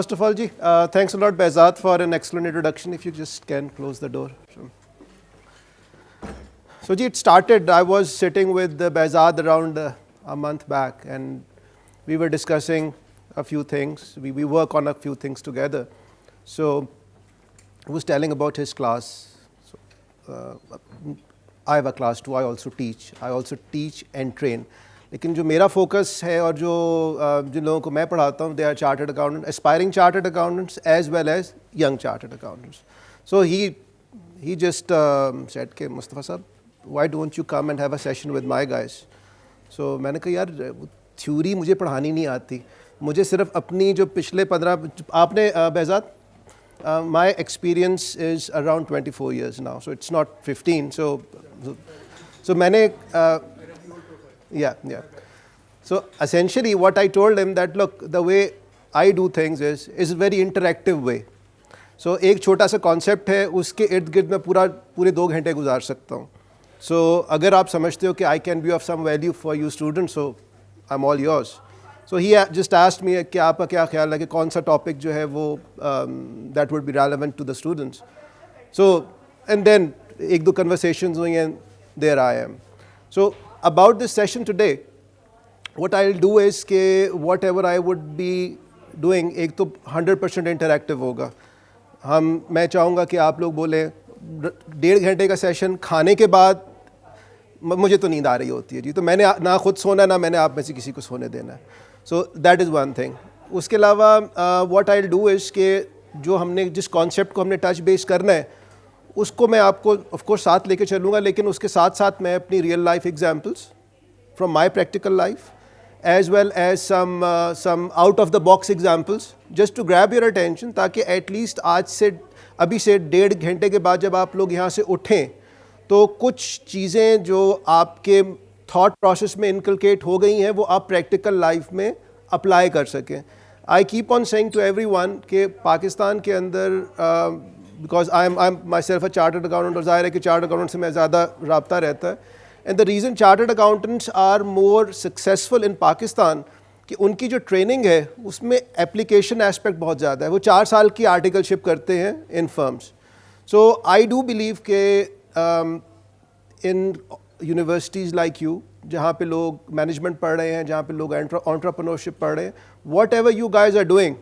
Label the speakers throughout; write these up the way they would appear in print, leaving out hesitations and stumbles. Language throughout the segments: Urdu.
Speaker 1: First of all, Ji, thanks a lot, Behzad, for an excellent introduction. If you just can close the door. So, Ji, it started, I was sitting with Behzad around a month back, and we were discussing a few things. We work on a few things together. So, he was telling about his class. So, I have a class too. I also teach and train. لیکن جو میرا فوکس ہے اور جو جن لوگوں کو میں پڑھاتا ہوں, they are chartered accountant, aspiring chartered accountants as well as young chartered accountants. So he just said کہ مصطفیٰ صاحب, why don't you come and have a session with my guys. So میں نے کہا یار تھیوری مجھے پڑھانی نہیں آتی, مجھے صرف اپنی جو پچھلے 15 آپ نے Behzad, my experience is around 24 years now, so it's not 15. So میں نے Yeah. So essentially what I told him that look, the way I do things is a very interactive way. So ایک چھوٹا سا کانسیپٹ ہے, اس کے ارد گرد میں پورے 2 گھنٹے گزار سکتا ہوں. So اگر آپ سمجھتے ہو کہ I can be of some value for you students, so I'm all yours. So he just asked me کہ آپ کا کیا خیال ہے کہ کون سا ٹاپک جو ہے وہ that would be relevant to the students. So and then ایک دو conversations ہوئی and there I am. So about this session today, what I'll do is کہ whatever I would be doing, ایک تو 100% interactive ہوگا. میں چاہوں گا کہ آپ لوگ بولیں 1.5 گھنٹے کا سیشن, کھانے کے بعد مجھے تو نیند آ رہی ہوتی ہے جی, تو میں نے نہ خود سونا نہ میں نے آپ میں سے کسی کو سونے دینا ہے. So that is one thing. اس کے علاوہ what I'll do is کہ جو ہم نے جس کانسیپٹ کو ہم نے ٹچ بیس کرنا ہے اس کو میں آپ کو آف کورس ساتھ لے کے چلوں گا, لیکن اس کے ساتھ ساتھ میں اپنی real life examples from my practical life as well as some out of the box examples just to grab your attention, تاکہ ایٹ لیسٹ آج سے ابھی سے 1.5 گھنٹے کے بعد جب آپ لوگ یہاں سے اٹھیں تو کچھ چیزیں جو آپ کے تھاٹ پروسیس میں انکلکیٹ ہو گئی ہیں وہ آپ پریکٹیکل لائف میں اپلائی کر سکیں. I keep on saying to everyone ون کہ پاکستان کے اندر because I'm myself a chartered accountant, اور ظاہر ہے کہ چارٹرڈ اکاؤنٹنٹ سے میں زیادہ رابطہ رہتا ہے. And the reason chartered accountants are more successful in Pakistan کہ ان کی جو ٹریننگ ہے اس میں اپلیکیشن ایسپیکٹ بہت زیادہ ہے. وہ 4 سال کی آرٹیکل شپ کرتے ہیں in firms. So I do believe کہ ان یونیورسٹیز لائک یو, جہاں پہ لوگ مینجمنٹ پڑھ رہے ہیں, جہاں پہ لوگ انٹرپرنورشپ پڑھ رہے ہیں, whatever you guys are doing,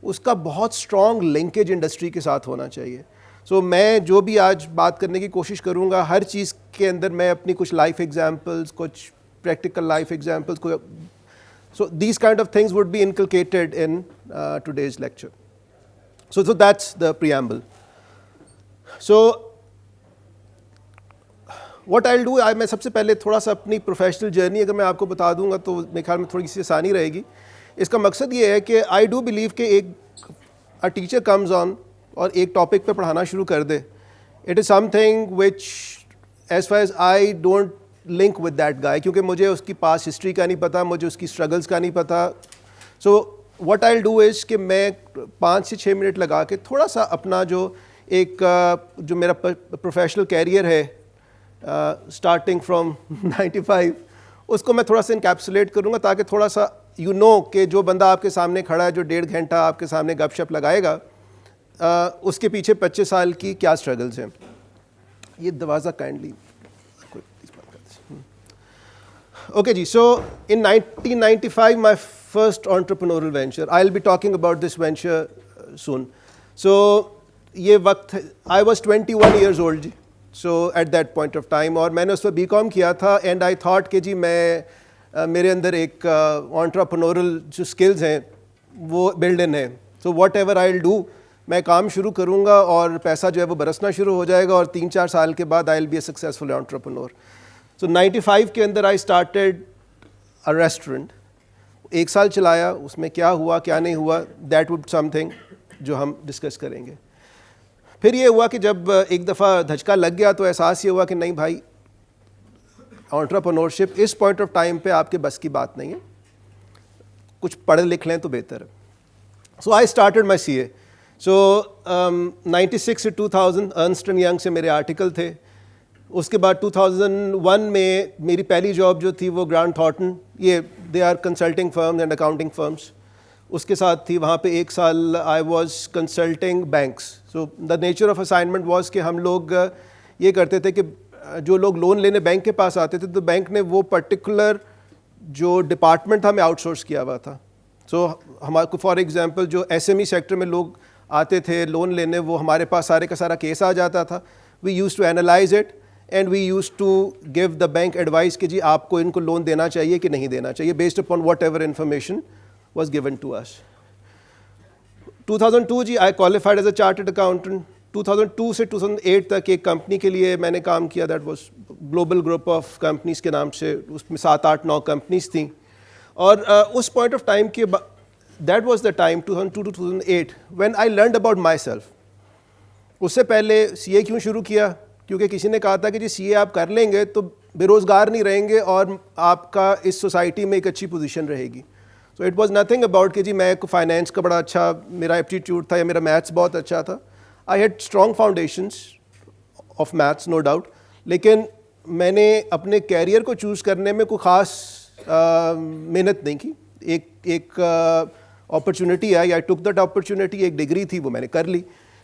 Speaker 1: اس کا بہت اسٹرانگ لنکیج انڈسٹری کے ساتھ ہونا چاہیے. سو میں جو بھی آج بات کرنے کی کوشش کروں گا, ہر چیز کے اندر میں اپنی کچھ لائف ایگزامپلس, کچھ پریکٹیکل لائف ایگزامپلس کو, so these kind of things would be inculcated in today's lecture. So that's the preamble. So what I will do, میں سب سے پہلے تھوڑا سا اپنی پروفیشنل جرنی اگر میں آپ کو بتا دوں گا تو میرے خیال میں تھوڑی سی آسانی رہے گی. اس کا مقصد یہ ہے کہ آئی ڈو بلیو کہ ایک ٹیچر کمز آن اور ایک ٹاپک پہ پڑھانا شروع کر دے, it is something which as far as I don't link with that guy, کیونکہ مجھے اس کی پاس ہسٹری کا نہیں پتہ, مجھے اس کی اسٹرگلس کا نہیں پتہ. سو what I will do is کہ میں 5 سے 6 منٹ لگا کے تھوڑا سا اپنا جو ایک جو میرا پروفیشنل کیریئر ہے اسٹارٹنگ فرام 95, اس کو میں تھوڑا سا انکیپسولیٹ کروں گا, تاکہ تھوڑا سا یو نو کہ جو بندہ آپ کے سامنے کھڑا ہے جو 1.5 گھنٹہ آپ کے سامنے گپ شپ لگائے گا, اس کے پیچھے 25 سال کی کیا اسٹرگلز ہیں. یہ دروازہ kindly okay ji. So in 1995 my first entrepreneurial venture, I will be talking about this venture soon. So یہ وقت I was 21 years old G. So at that point of time, اور میں نے اس پر BCom کیا تھا, and I thought کہ جی میں میرے اندر ایک entrepreneurial جو skills ہیں وہ build in ہے. So whatever I'll do, میں کام شروع کروں گا اور پیسہ جو ہے وہ برسنا شروع ہو جائے گا, اور 3-4 سال کے بعد I'll be a successful entrepreneur. So 95 کے اندر I started a restaurant. 1 سال چلایا, اس میں کیا ہوا کیا نہیں ہوا that would something جو ہم ڈسکس کریں گے. پھر یہ ہوا کہ جب ایک دفعہ دھچکا لگ گیا تو احساس یہ ہوا کہ نہیں بھائی, انٹرپرنورشپ اس پوائنٹ آف ٹائم پہ آپ کے بس کی بات نہیں ہے, کچھ پڑھ لکھ لیں تو بہتر ہے. So I started my CA. سو 96 سے 2000 ارنسٹ اینڈ ینگ سے میرے آرٹیکل تھے. اس کے بعد 2001 میں میری پہلی جاب جو تھی وہ گرانٹ تھارٹن, یہ they are consulting firms and accounting firms. اس کے ساتھ تھی. وہاں پہ 1 سال I was consulting banks. So the nature of assignment was کہ ہم لوگ یہ کرتے تھے کہ جو لوگ لون لینے بینک کے پاس آتے تھے تو بینک نے وہ پرٹیکولر جو ڈپارٹمنٹ ہمیں آؤٹ سورس کیا ہوا تھا. سو ہمارے کو فار ایگزامپل جو ایس ایم ای سیکٹر میں لوگ آتے تھے لون لینے, وہ ہمارے پاس سارے کا سارا کیس آ جاتا تھا. We use to analyse it and we use to give the bank advise کہ جی آپ کو ان کو لون دینا چاہیے کہ نہیں دینا چاہیے, based upon whatever information was given to us. 2002 جی I qualified as a chartered accountant. 2002 سے 2008 تک ایک کمپنی کے لیے میں نے کام کیا, that was global group of companies کے نام سے. اس میں 7, 8, 9 کمپنیز تھیں. اور اس پوائنٹ آف ٹائم کے that was the time 2002 to 2008 when I learned about myself. اس سے پہلے سی اے کیوں شروع کیا؟ کیونکہ کسی نے کہا تھا کہ جی سی اے آپ کر لیں گے تو بے روزگار نہیں رہیں گے اور آپ کا اس سوسائٹی میں ایک اچھی پوزیشن رہے گی. So it was nothing about کہ جی میں فائنینس کا بڑا اچھا میرا ایپٹیٹیوڈ تھا یا میرا میتھس بہت اچھا تھا. I had strong foundations of maths no doubt, لیکن میں نے اپنے کیریئر کو چوز کرنے میں کوئی خاص محنت نہیں کی. ایک opportunity I, I took that opportunity, ایک ڈگری تھی وہ میں نے کر لی.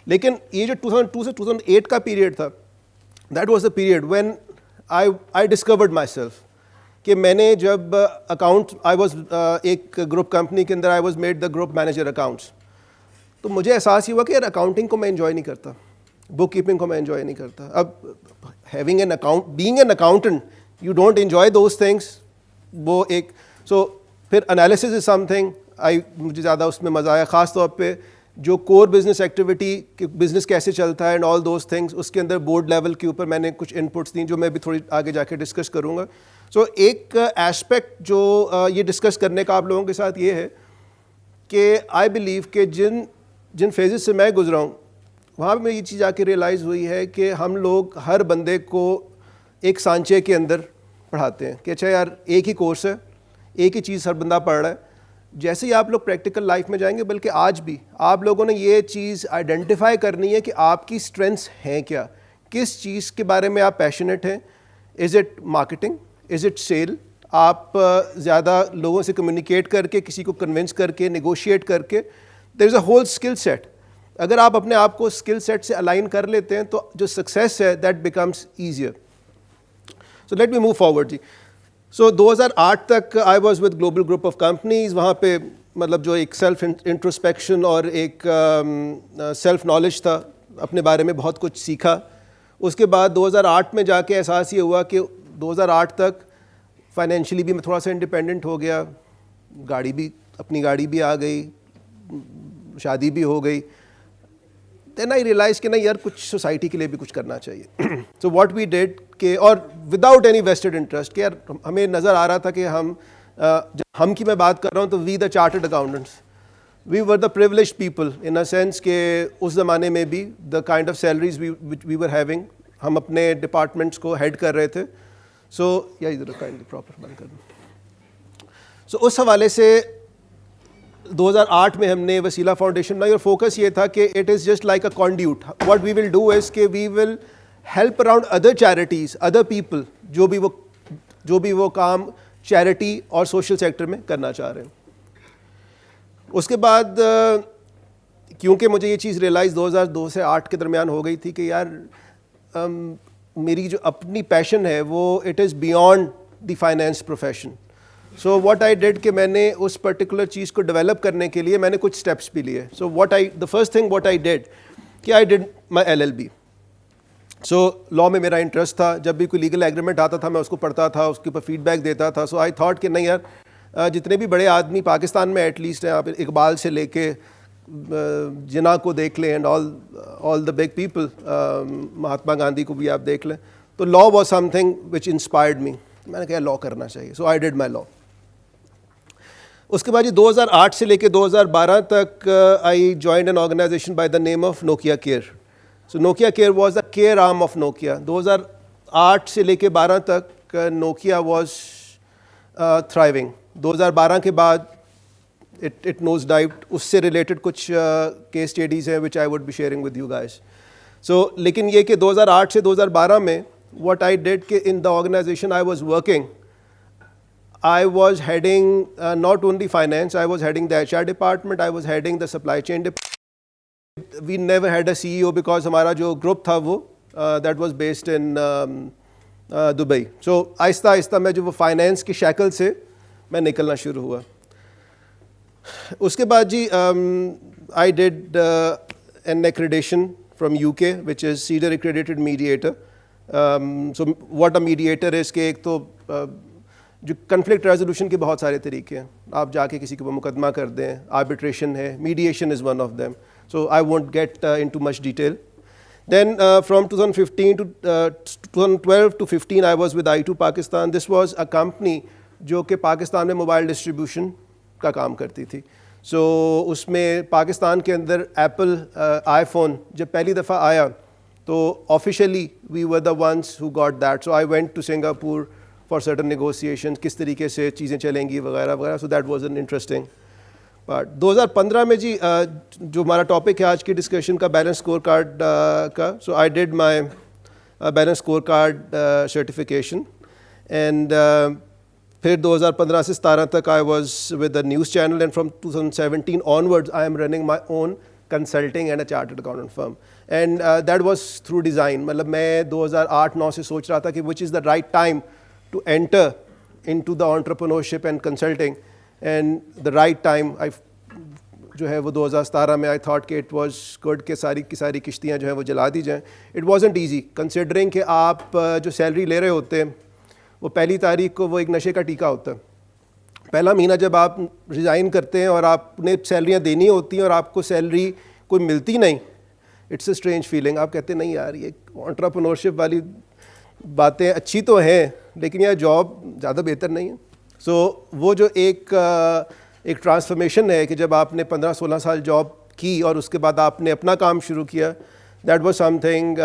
Speaker 1: لیکن یہ جو 2002 سے 2008 کا پیریڈ تھا, that was the period when I discovered myself. کہ میں نے جب اکاؤنٹ آئی واز ایک گروپ کمپنی کے اندر I was made the group manager accounts, تو مجھے احساس یہ ہوا کہ یار اکاؤنٹنگ کو میں انجوائے نہیں کرتا, بک کیپنگ کو میں انجوائے نہیں کرتا. اب having an account being an accountant you don't enjoy those things. وہ ایک سو پھر انالیسز از سم تھنگ مجھے زیادہ اس میں مزہ آیا, خاص طور پہ جو کور بزنس ایکٹیویٹی کہ بزنس کیسے چلتا ہے اینڈ آل دوز تھنگس. اس کے اندر بورڈ لیول کے اوپر میں نے کچھ ان پٹس دیں جو میں بھی تھوڑی آگے جا کے ڈسکس کروں گا. سو ایک ایسپیکٹ جو یہ ڈسکس کرنے کا آپ لوگوں کے ساتھ یہ ہے کہ آئی بلیو کہ جن فیزز سے میں گزرا ہوں وہاں پہ میں یہ چیز آ کے ریئلائز ہوئی ہے کہ ہم لوگ ہر بندے کو ایک سانچے کے اندر پڑھاتے ہیں کہ اچھا یار ایک ہی کورس ہے, ایک ہی چیز ہر بندہ پڑھ رہا ہے. جیسے ہی آپ لوگ پریکٹیکل لائف میں جائیں گے, بلکہ آج بھی آپ لوگوں نے یہ چیز آئیڈینٹیفائی کرنی ہے کہ آپ کی اسٹرینتھس ہیں کیا, کس چیز کے بارے میں آپ پیشنیٹ ہیں. Is it marketing, is it sale, آپ زیادہ لوگوں سے کمیونیکیٹ کر کے کسی کو کنونس کر کے نیگوشیٹ کر کے, دیر از اے ہول اسکل سیٹ. اگر آپ اپنے آپ کو اسکل سیٹ سے الائن کر لیتے ہیں تو جو سکسیس ہے that becomes easier. So let me move forward جی. سو 2008 تک I was with global group of companies. وہاں پہ مطلب جو ایک سیلف انٹروسپیکشن اور ایک سیلف نالج تھا, اپنے بارے میں بہت کچھ سیکھا. اس کے بعد 2008 میں جا کے احساس یہ ہوا کہ 2008 تک فائنینشلی بھی میں تھوڑا سا انڈیپینڈنٹ ہو گیا, اپنی گاڑی بھی آ گئی, شادی بھی ہو گئی. دین آئی ریئلائز کہ نہیں یار کچھ سوسائٹی کے لیے بھی کچھ کرنا چاہیے. سو واٹ وی ڈیڈ کہ, اور وداؤٹ اینی ویسٹڈ انٹرسٹ, کہ یار ہمیں نظر آ رہا تھا کہ ہم کی میں بات کر رہا ہوں تو we the chartered accountants, we were the privileged people in a sense کہ اس زمانے میں بھی the kind of salaries we were having, ہم اپنے ڈپارٹمنٹس کو ہیڈ کر رہے تھے. سو یا ادھر کائنڈلی پراپر بند کر دوں. سو اس حوالے سے 2008 میں ہم نے وسیلہ فاؤنڈیشن بنائی اور فوکس یہ تھا کہ it is just like a conduit. What we will do is کہ we will help around other charities, other people جو بھی وہ کام چیریٹی اور سوشل سیکٹر میں کرنا چاہ رہے ہیں. اس کے بعد کیونکہ مجھے یہ چیز ریئلائز 2002 سے 8 کے درمیان ہو گئی تھی کہ یار میری جو اپنی پیشن ہے وہ it is beyond the finance profession. So what I did کہ میں نے اس پرٹیکولر چیز کو ڈیولپ کرنے کے لیے میں نے کچھ اسٹیپس بھی لیے. So the first thing what I did کہ آئی ڈیڈ مائی LLB. سو لاء میں میرا انٹرسٹ تھا, جب بھی کوئی لیگل ایگریمنٹ آتا تھا میں اس کو پڑھتا تھا, اس کے اوپر فیڈ بیک دیتا تھا. سو آئی تھاٹ کہ نہیں یار جتنے بھی بڑے آدمی پاکستان میں ایٹ لیسٹ ہیں, آپ اقبال سے لے کے جناح کو دیکھ لیں and all the big people, Mahatma Gandhi کو بھی آپ دیکھ لیں, تو law was some thing which inspired me. میں نے کہا لاء کرنا چاہیے. سو آئی ڈیڈ مائی لاء. اس کے بعد 2008 سے لے کے 2012 تک I joined an organisation by the name of Nokia care. So Nokia care was the care arm of Nokia. 2008 سے لے کے 12 تک نوکیا واز تھرائیونگ. 2012 کے بعد اٹ نوز ڈائیوڈ. اس سے ریلیٹڈ کچھ کیس اسٹڈیز ہیں which I would be sharing with you guys. So لیکن یہ کہ 2008 سے 2012 میں واٹ آئی ڈیڈ کہ in the organization I was working, I was heading not only finance, I was heading the HR department, I was heading the supply chain department. We never had a CEO because ہمارا جو گروپ تھا وہ that was based in Dubai. So آہستہ آہستہ میں جو وہ فائنینس کی شکل سے میں نکلنا شروع ہوا. اس کے بعد جی I did an accreditation from UK which is Senior Accredited Mediator. So what a mediator is کہ ایک تو جو کنفلکٹ ریزولوشن کے بہت سارے طریقے ہیں, آپ جا کے کسی کے اوپر مقدمہ کر دیں, آربیٹریشن ہے, mediation is one of them. So I won't get into much detail. Then from 2015 to 2012 to 15 I was with I2 Pakistan. This was a company جو کہ پاکستان میں موبائل ڈسٹریبیوشن کا کام کرتی تھی. سو اس میں پاکستان کے اندر ایپل آئی فون جب پہلی دفعہ آیا تو officially we were the ones who got that. So I went to Singapore for certain negotiation, کس طریقے سے چیزیں چلیں گی وغیرہ وغیرہ. So that was an interesting part. 2015 میں جی جو ہمارا ٹاپک ہے آج کی ڈسکشن کا, بیلنس اسکور کارڈ کا. So I did my balance score card certification and پھر 2015 سے 17 تک I was with the news channel and from 2017 onwards I am running my own consulting and a chartered accountant firm and that was through design. مطلب میں 2008-9 سے سوچ رہا تھا کہ which is the right time to enter into the entrepreneurship and consulting, and the right time جو ہے وہ 2017 میں آئی تھاٹ کہ اٹ واز گڈ کہ ساری کی ساری کشتیاں جو ہیں وہ جلا دی جائیں. اٹ وازنٹ ایزی کنسیڈرنگ کہ آپ جو سیلری لے رہے ہوتے ہیں وہ پہلی تاریخ کو وہ ایک نشے کا ٹیکہ ہوتا ہے. پہلا مہینہ جب آپ ریزائن کرتے ہیں اور آپ نے سیلریاں دینی ہوتی ہیں اور آپ کو سیلری کوئی ملتی نہیں, اٹس اے اسٹرینج فیلنگ. آپ کہتے ہیں نہیں یار یہ انٹرپرنورشپ والی باتیں اچھی تو ہیں لیکن یہ جاب زیادہ بہتر نہیں ہے. سو وہ جو ایک ٹرانسفارمیشن ہے کہ جب آپ نے 15-16 سال جاب کی اور اس کے بعد آپ نے اپنا کام شروع کیا, دیٹ واز سم تھنگ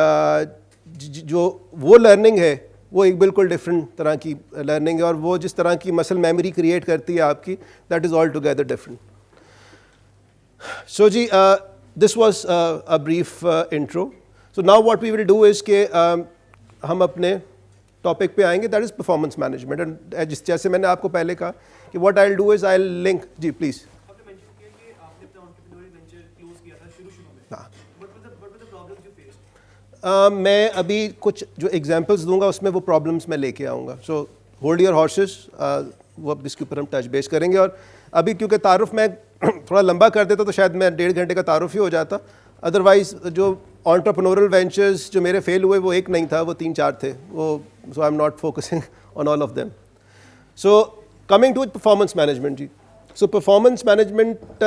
Speaker 1: جو وہ لرننگ ہے وہ ایک بالکل ڈفرینٹ طرح کی لرننگ ہے, اور وہ جس طرح کی مسل میموری کریٹ کرتی ہے آپ کی, that is altogether different. So جی this was a brief intro. So now what we will do is کہ ہم اپنے ٹاپک پہ آئیں گے, that is performance management. And جیسے میں نے آپ کو پہلے کہا کہ what I will do is I will link. جی پلیز. میں ابھی کچھ جو ایگزامپلس دوں گا اس میں وہ پرابلمس میں لے کے آؤں گا. سو ہولڈ یور ہارسز, وہ اب اس کے اوپر ہم ٹچ بیس کریں گے. اور ابھی کیونکہ تعارف میں تھوڑا لمبا کر دیتا تو شاید میں 1.5 گھنٹے کا تعارف ہی ہو جاتا. ادروائز جو انٹرپرنورل وینچرز جو میرے فیل ہوئے وہ ایک نہیں تھا, وہ 3-4 تھے وہ. So I am not focusing on all of them. So coming to performance management جی. سو پرفارمنس مینجمنٹ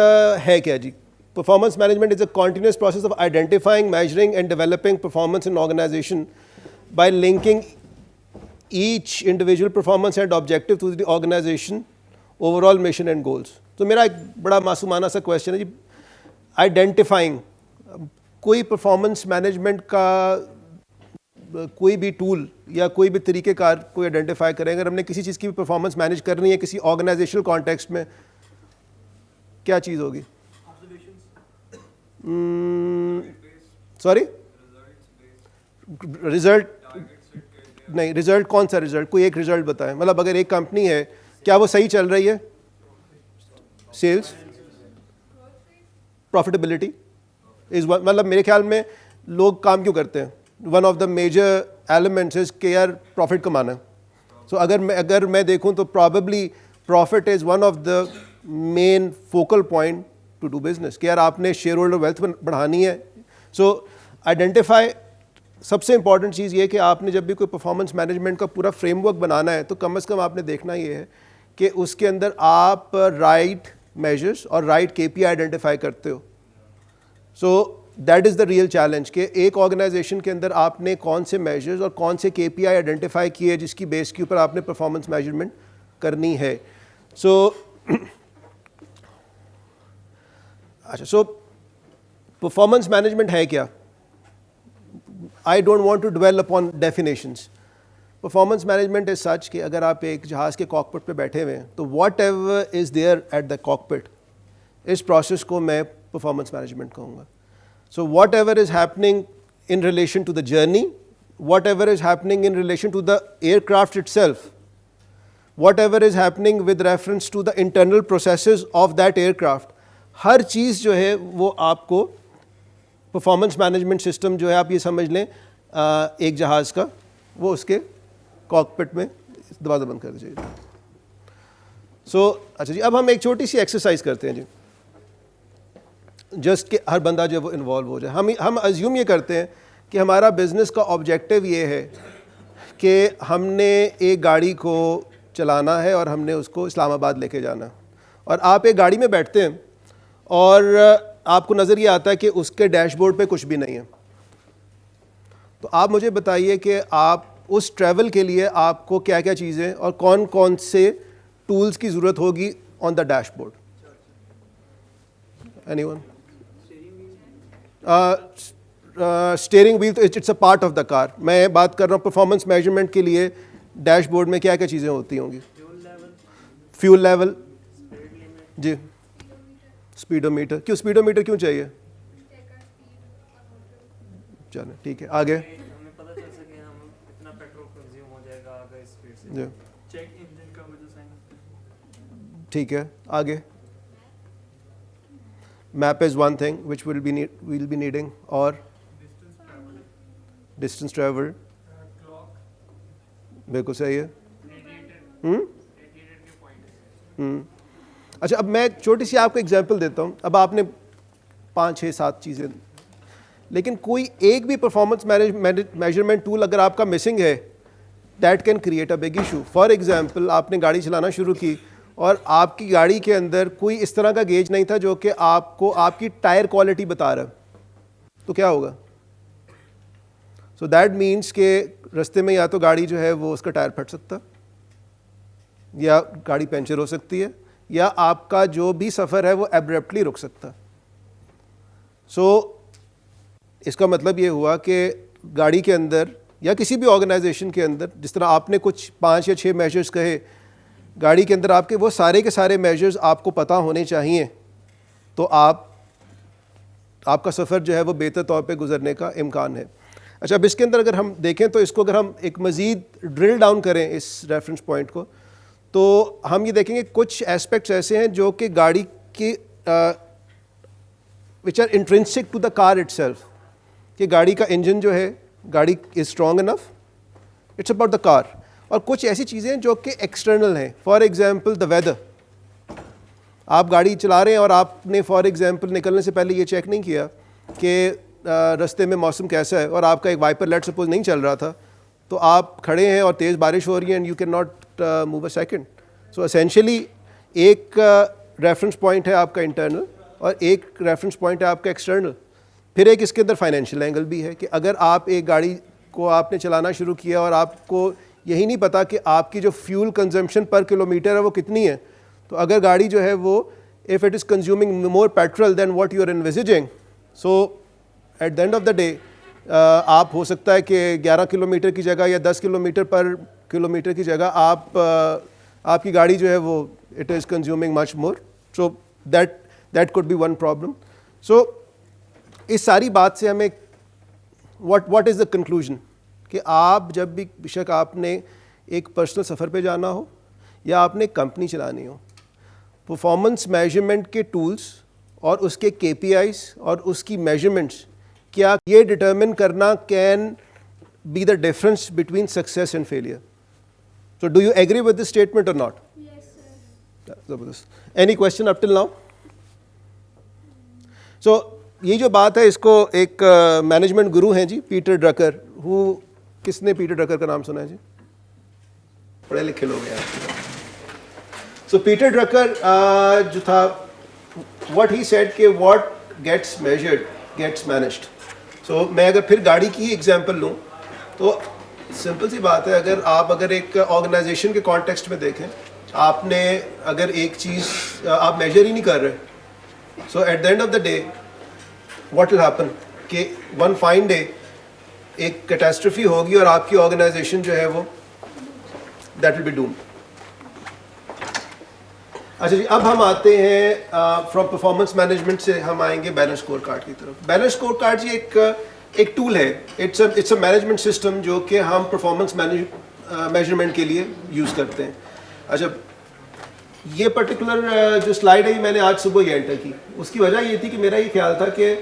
Speaker 1: ہے کیا جی؟ Performance management is a continuous process of identifying, measuring and developing performance in an organization by linking each individual performance and objective to the organization overall mission and goals. تو میرا ایک بڑا معصومانہ سا کویشچن ہے جی, آئیڈینٹیفائنگ کوئی پرفارمنس مینجمنٹ کا کوئی بھی ٹول یا کوئی بھی طریقہ کار کوئی آئیڈینٹیفائی کریں. اگر ہم نے کسی چیز کی بھی پرفارمنس مینیج کرنی ہے کسی آرگنائزیشنل کانٹیکسٹ میں, کیا چیز ہوگی؟ سوری رزلٹ نہیں, رزلٹ کون سا رزلٹ؟ کوئی ایک رزلٹ بتائیں. مطلب اگر ایک کمپنی ہے کیا وہ صحیح چل رہی ہے؟ سیلز, پروفیٹیبلٹی از مطلب میرے خیال میں لوگ کام کیوں کرتے ہیں؟ One of the major elements is کہ یار پروفٹ کمانا ہے. سو اگر میں دیکھوں تو probably profit is one of the main focal point to do business, کہ یار آپ نے شیئر ہولڈر ویلتھ بڑھانی ہے. سو آئیڈینٹیفائی, سب سے امپورٹنٹ چیز یہ کہ آپ نے جب بھی کوئی پرفارمنس مینجمنٹ کا پورا فریم ورک بنانا ہے تو کم از کم آپ نے دیکھنا یہ ہے کہ اس کے اندر آپ رائٹ میجرس اور رائٹ کے پی آئیڈینٹیفائی کرتے ہو. So that is the real challenge کہ ایک آرگنائزیشن کے اندر آپ نے کون سے میجرز اور کون سے کے پی آئی آئیڈینٹیفائی کیے جس کی بیس کے اوپر آپ نے پرفارمنس میجرمنٹ کرنی ہے. سو اچھا, سو پرفارمنس مینجمنٹ ہے کیا؟ I don't want to dwell upon definitions. Performance management is such کہ اگر آپ ایک جہاز کے کاکپٹ پہ بیٹھے ہوئے ہیں تو whatever is there at the cockpit, اس پروسیس کو میں پرفارمنس مینجمنٹ کہوں گا. So whatever is happening in relation to the journey, whatever is happening in relation to the aircraft itself, whatever is happening with reference to the internal processes of that aircraft. ہر چیز جو ہے وہ آپ کو پرفارمنس مینجمنٹ سسٹم جو ہے آپ یہ سمجھ لیں ایک جہاز کا, وہ اس کے کاکپٹ میں دروازہ بند کر دیجیے. سو اچھا جی, اب ہم ایک چھوٹی سی ایکسرسائز کرتے ہیں جی, جسٹ کہ ہر بندہ جو ہے وہ انوالو ہو جائے. ہم ازیوم یہ کرتے ہیں کہ ہمارا بزنس کا آبجیکٹیو یہ ہے کہ ہم نے ایک گاڑی کو چلانا ہے اور ہم نے اس کو اسلام آباد لے کے جانا ہے, اور آپ ایک گاڑی میں بیٹھتے ہیں اور آپ کو نظر یہ آتا ہے کہ اس کے ڈیش بورڈ پہ کچھ بھی نہیں ہے. تو آپ مجھے بتائیے کہ آپ اس ٹریول کے لیے آپ کو کیا کیا چیزیں اور کون کون سے ٹولز کی ضرورت ہوگی on the dashboard. Anyone? Steering wheel it's a part of the car. میں بات کر رہا ہوں پرفارمنس میجرمنٹ کے لیے ڈیش بورڈ میں کیا کیا چیزیں ہوتی ہوں گی. فیول لیول جی, اسپیڈو میٹر. کیوں اسپیڈو میٹر کیوں چاہیے؟ چلیں ٹھیک ہے, آگے جی ٹھیک ہے, آگے map is one thing which will be needing, اور ڈسٹینس ٹریول بالکل صحیح ہے. اچھا, اب میں ایک چھوٹی سی آپ کو ایگزامپل دیتا ہوں. اب آپ نے 5 6 7 چیزیں, لیکن کوئی ایک بھی پرفارمنس میجرمنٹ ٹول اگر آپ کا مسنگ ہے, that can create a big issue. For example, آپ نے گاڑی چلانا شروع کی اور آپ کی گاڑی کے اندر کوئی اس طرح کا گیج نہیں تھا جو کہ آپ کو آپ کی ٹائر کوالٹی بتا رہا, تو کیا ہوگا؟ سو دیٹ مینس کہ رستے میں یا تو گاڑی جو ہے وہ اس کا ٹائر پھٹ سکتا, یا گاڑی پنچر ہو سکتی ہے, یا آپ کا جو بھی سفر ہے وہ ایبرپٹلی رک سکتا. سو اس کا مطلب یہ ہوا کہ گاڑی کے اندر یا کسی بھی آرگنائزیشن کے اندر, جس طرح آپ نے کچھ 5 یا 6 میجرز کہے, گاڑی کے اندر آپ کے وہ سارے کے سارے میجرز آپ کو پتہ ہونے چاہیے, تو آپ کا سفر جو ہے وہ بہتر طور پہ گزرنے کا امکان ہے. اچھا, اب اس کے اندر اگر ہم دیکھیں تو اس کو اگر ہم ایک مزید ڈرل ڈاؤن کریں اس ریفرنس پوائنٹ کو, تو ہم یہ دیکھیں گے کچھ ایسپیکٹس ایسے ہیں جو کہ گاڑی کی which are intrinsic to the car itself, کہ گاڑی کا انجن جو ہے, گاڑی is strong enough, it's about the car. اور کچھ ایسی چیزیں جو کہ ایکسٹرنل ہیں. For example the weather. آپ گاڑی چلا رہے ہیں اور آپ نے فار ایگزامپل نکلنے سے پہلے یہ چیک نہیں کیا کہ رستے میں موسم کیسا ہے, اور آپ کا ایک وائپر لیٹ سپوز نہیں چل رہا تھا, تو آپ کھڑے ہیں اور تیز بارش ہو رہی ہے, and you can not move a second. So essentially ایک ریفرنس پوائنٹ ہے آپ کا انٹرنل, اور ایک ریفرنس پوائنٹ ہے آپ کا ایکسٹرنل. پھر ایک اس کے اندر فائنینشیل اینگل بھی ہے کہ اگر آپ ایک گاڑی کو آپ نے چلانا شروع کیا اور آپ کو یہی نہیں پتا کہ آپ کی جو فیول کنزمپشن پر کلومیٹر ہے وہ کتنی ہے, تو اگر گاڑی جو ہے وہ if it is consuming more petrol than what you are envisaging, so at the end of the day آپ ہو سکتا ہے کہ 11 کلومیٹر کی جگہ یا 10 کلومیٹر پر کلومیٹر کی جگہ آپ کی گاڑی جو ہے وہ it is consuming much more. So that could be one problem. So اس ساری بات سے ہمیں what is the conclusion کہ آپ جب بھی بیشک آپ نے ایک پرسنل سفر پہ جانا ہو یا آپ نے کمپنی چلانی ہو, پرفارمنس میجرمنٹ کے ٹولز اور اس کے KPIs اور اس کی میجرمنٹس کیا یہ ڈٹرمن کرنا can be the difference between success and failure. So do you agree with this statement or not? زبردست. Any question up till now? So یہ جو بات ہے اس کو ایک مینجمنٹ گرو ہیں جی, پیٹر ڈرکر. کس نے پیٹر ڈرکر کا نام سنا ہے جی؟ پڑھے لکھے لوگ ہیں. سو پیٹر ڈرکر جو تھا, واٹ ہی سیڈ کہ what gets measured gets managed. So میں اگر پھر گاڑی کی ایگزامپل لوں تو سمپل سی بات ہے, اگر ایک آرگنائزیشن کے کانٹیکسٹ میں دیکھیں, آپ نے اگر ایک چیز آپ میجر ہی نہیں کر رہے, so at the end of the day what will happen کہ ون فائن ڈے ایک کیٹاسٹرفی ہوگی اور آپ کی آرگنائزیشن جو ہے وہ دیٹ ول بی ڈومڈ. اچھا جی, اب ہم آتے ہیں فرام پرفارمنس مینجمنٹ سے ہم آئیں گے بیلنس اسکور کارڈ کی طرف. بیلنس اسکور کارڈ جی ایک ٹول ہے, اٹس اے مینجمنٹ سسٹم جو کہ ہم پرفارمنس میجرمنٹ کے لیے یوز کرتے ہیں. اچھا یہ پرٹیکولر جو سلائڈ ہے میں نے آج صبح یہ انٹر کی. اس کی وجہ یہ تھی کہ میرا یہ خیال تھا کہ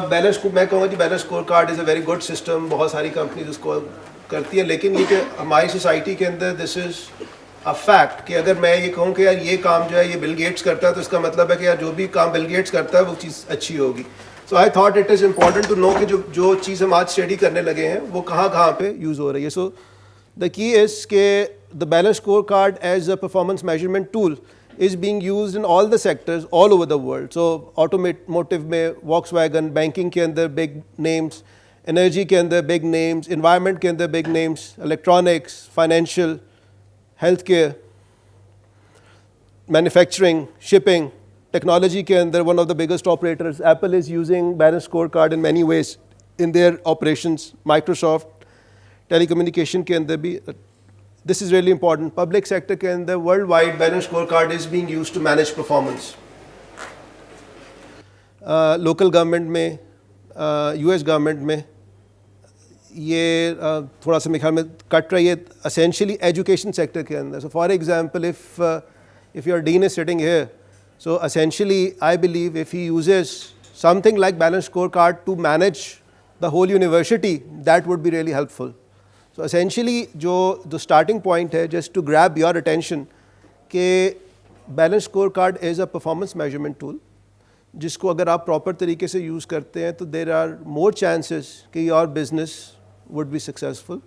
Speaker 1: بیلنس کو میں کہوں گا کہ balance score card is a very good system, بہت ساری کمپنیز اس کو کرتی ہیں, لیکن یہ کہ ہماری سوسائٹی کے اندر دس از اے فیکٹ کہ اگر میں یہ کہوں کہ یار یہ کام جو ہے یہ بل گیٹس کرتا ہے تو اس کا مطلب ہے کہ یار جو بھی کام بل گیٹس کرتا ہے وہ چیز اچھی ہوگی. So I thought it is important to know کہ جو چیز ہم آج اسٹڈی کرنے لگے ہیں وہ کہاں کہاں پہ یوز ہو رہی ہے. سو the key is کہ the balance scorecard as a performance measurement tool is being used in all the sectors all over the world. So automotive میں Volkswagen, banking کے اندر big names, energy کے اندر big names, environment کے اندر big names, electronics, financial, health care, manufacturing, shipping, technology کے اندر one of the biggest operators. Apple is using balance scorecard in many ways in their operations. Microsoft telecommunication کے اندر بھی this is really important. Public sector کے اندر worldwide balance score card is being use to manage performance. Local government میں یو ایس گورنمنٹ میں یہ تھوڑا سا میرے خیال میں کٹ رہی ہے اسینشلی ایجوکیشن سیکٹر کے اندر. So for example if your dean is sitting here, so essentially I believe if he uses something like balance scorecard to manage the whole university, that would be really helpful. So essentially جو starting point ہے just to grab your attention کہ balance scorecard is a performance measurement tool جس کو اگر آپ پراپر طریقے سے یوز کرتے ہیں تو there are more chances کہ your business would be successful.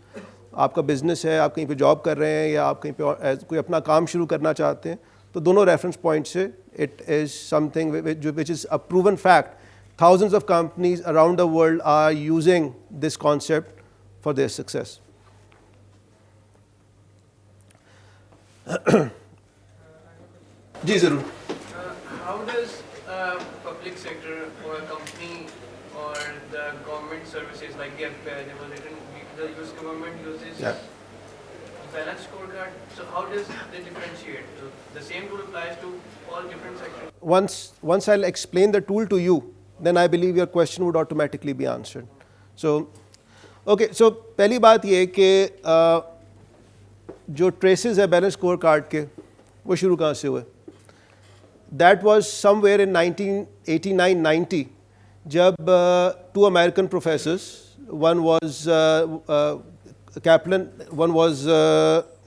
Speaker 1: آپ کا بزنس ہے, آپ کہیں پہ جاب کر رہے ہیں یا آپ کہیں پہ کوئی اپنا کام شروع کرنا چاہتے ہیں تو دونوں ریفرنس پوائنٹ سے it is something which is a proven fact. Thousands of companies around the world are using this concept for their success. جی ضرور.
Speaker 2: How does public sector or a company or the government services like the US government uses balance scorecard? So how does they differentiate? So the same rule applies to all different sectors.
Speaker 1: Once I'll explain the tool to you, then I believe your question would automatically be answered. So okay, so پہلی بات یہ کہ جو ٹریسز ہے بیلنس اسکور کارڈ کے وہ شروع کہاں سے ہوئے. That was somewhere in 1989-90 جب two American professors, one was Kaplan, one was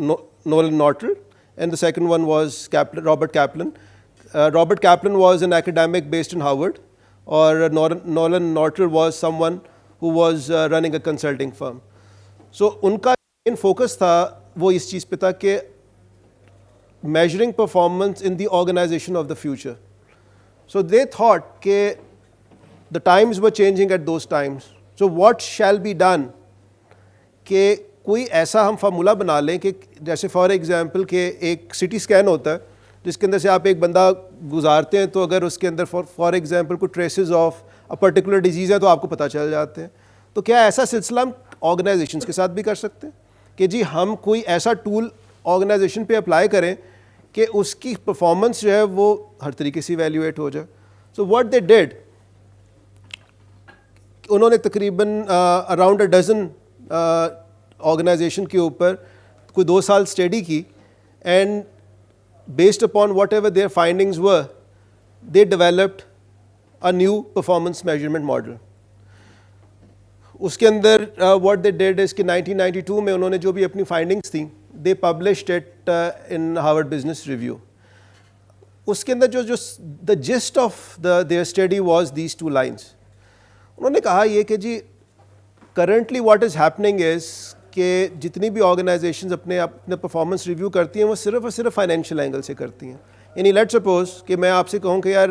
Speaker 1: Nolan Norton and the second one was Robert Kaplan. Robert Kaplan was an academic based in Harvard اور Nolan Norton was someone who was running a consulting firm. So ان کا مین فوکس تھا وہ اس چیز پہ تھا کہ measuring performance in the organization of the future. So they thought کہ the times were changing at those times. So what shall be done کہ کوئی ایسا ہم فارمولا بنا لیں کہ جیسے فار ایگزامپل کہ ایک سٹی اسکین ہوتا ہے جس کے اندر سے آپ ایک بندہ گزارتے ہیں تو اگر اس کے اندر فار ایگزامپل کوئی traces of a particular disease ہے تو آپ کو پتہ چل جاتے ہیں. تو کیا ایسا سلسلہ ہم آرگنائزیشنس کے ساتھ بھی کر سکتے ہیں کہ جی ہم کوئی ایسا ٹول آرگنائزیشن پہ اپلائی کریں کہ اس کی پرفارمنس جو ہے وہ ہر طریقے سے ایویلیویٹ ہو جائے. سو واٹ دے ڈیڈ, انہوں نے تقریباً اراؤنڈ اے ڈزن آرگنائزیشن کے اوپر کوئی 2 سال اسٹڈی کی and based upon whatever their findings were they developed a new performance measurement model. اس کے اندر واٹ دے ڈیڈ از کہ 1992 میں انہوں نے جو بھی اپنی فائنڈنگس تھیں they published it in Harvard Business Review. اس کے اندر جو the gist of their study was these 2 lines. انہوں نے کہا یہ کہ جی currently what is happening is کہ جتنی بھی آرگنائزیشنز اپنے پرفارمنس ریویو کرتی ہیں وہ صرف اور صرف فائنینشیل اینگل سے کرتی ہیں. یعنی لیٹ سپوز کہ میں آپ سے کہوں کہ یار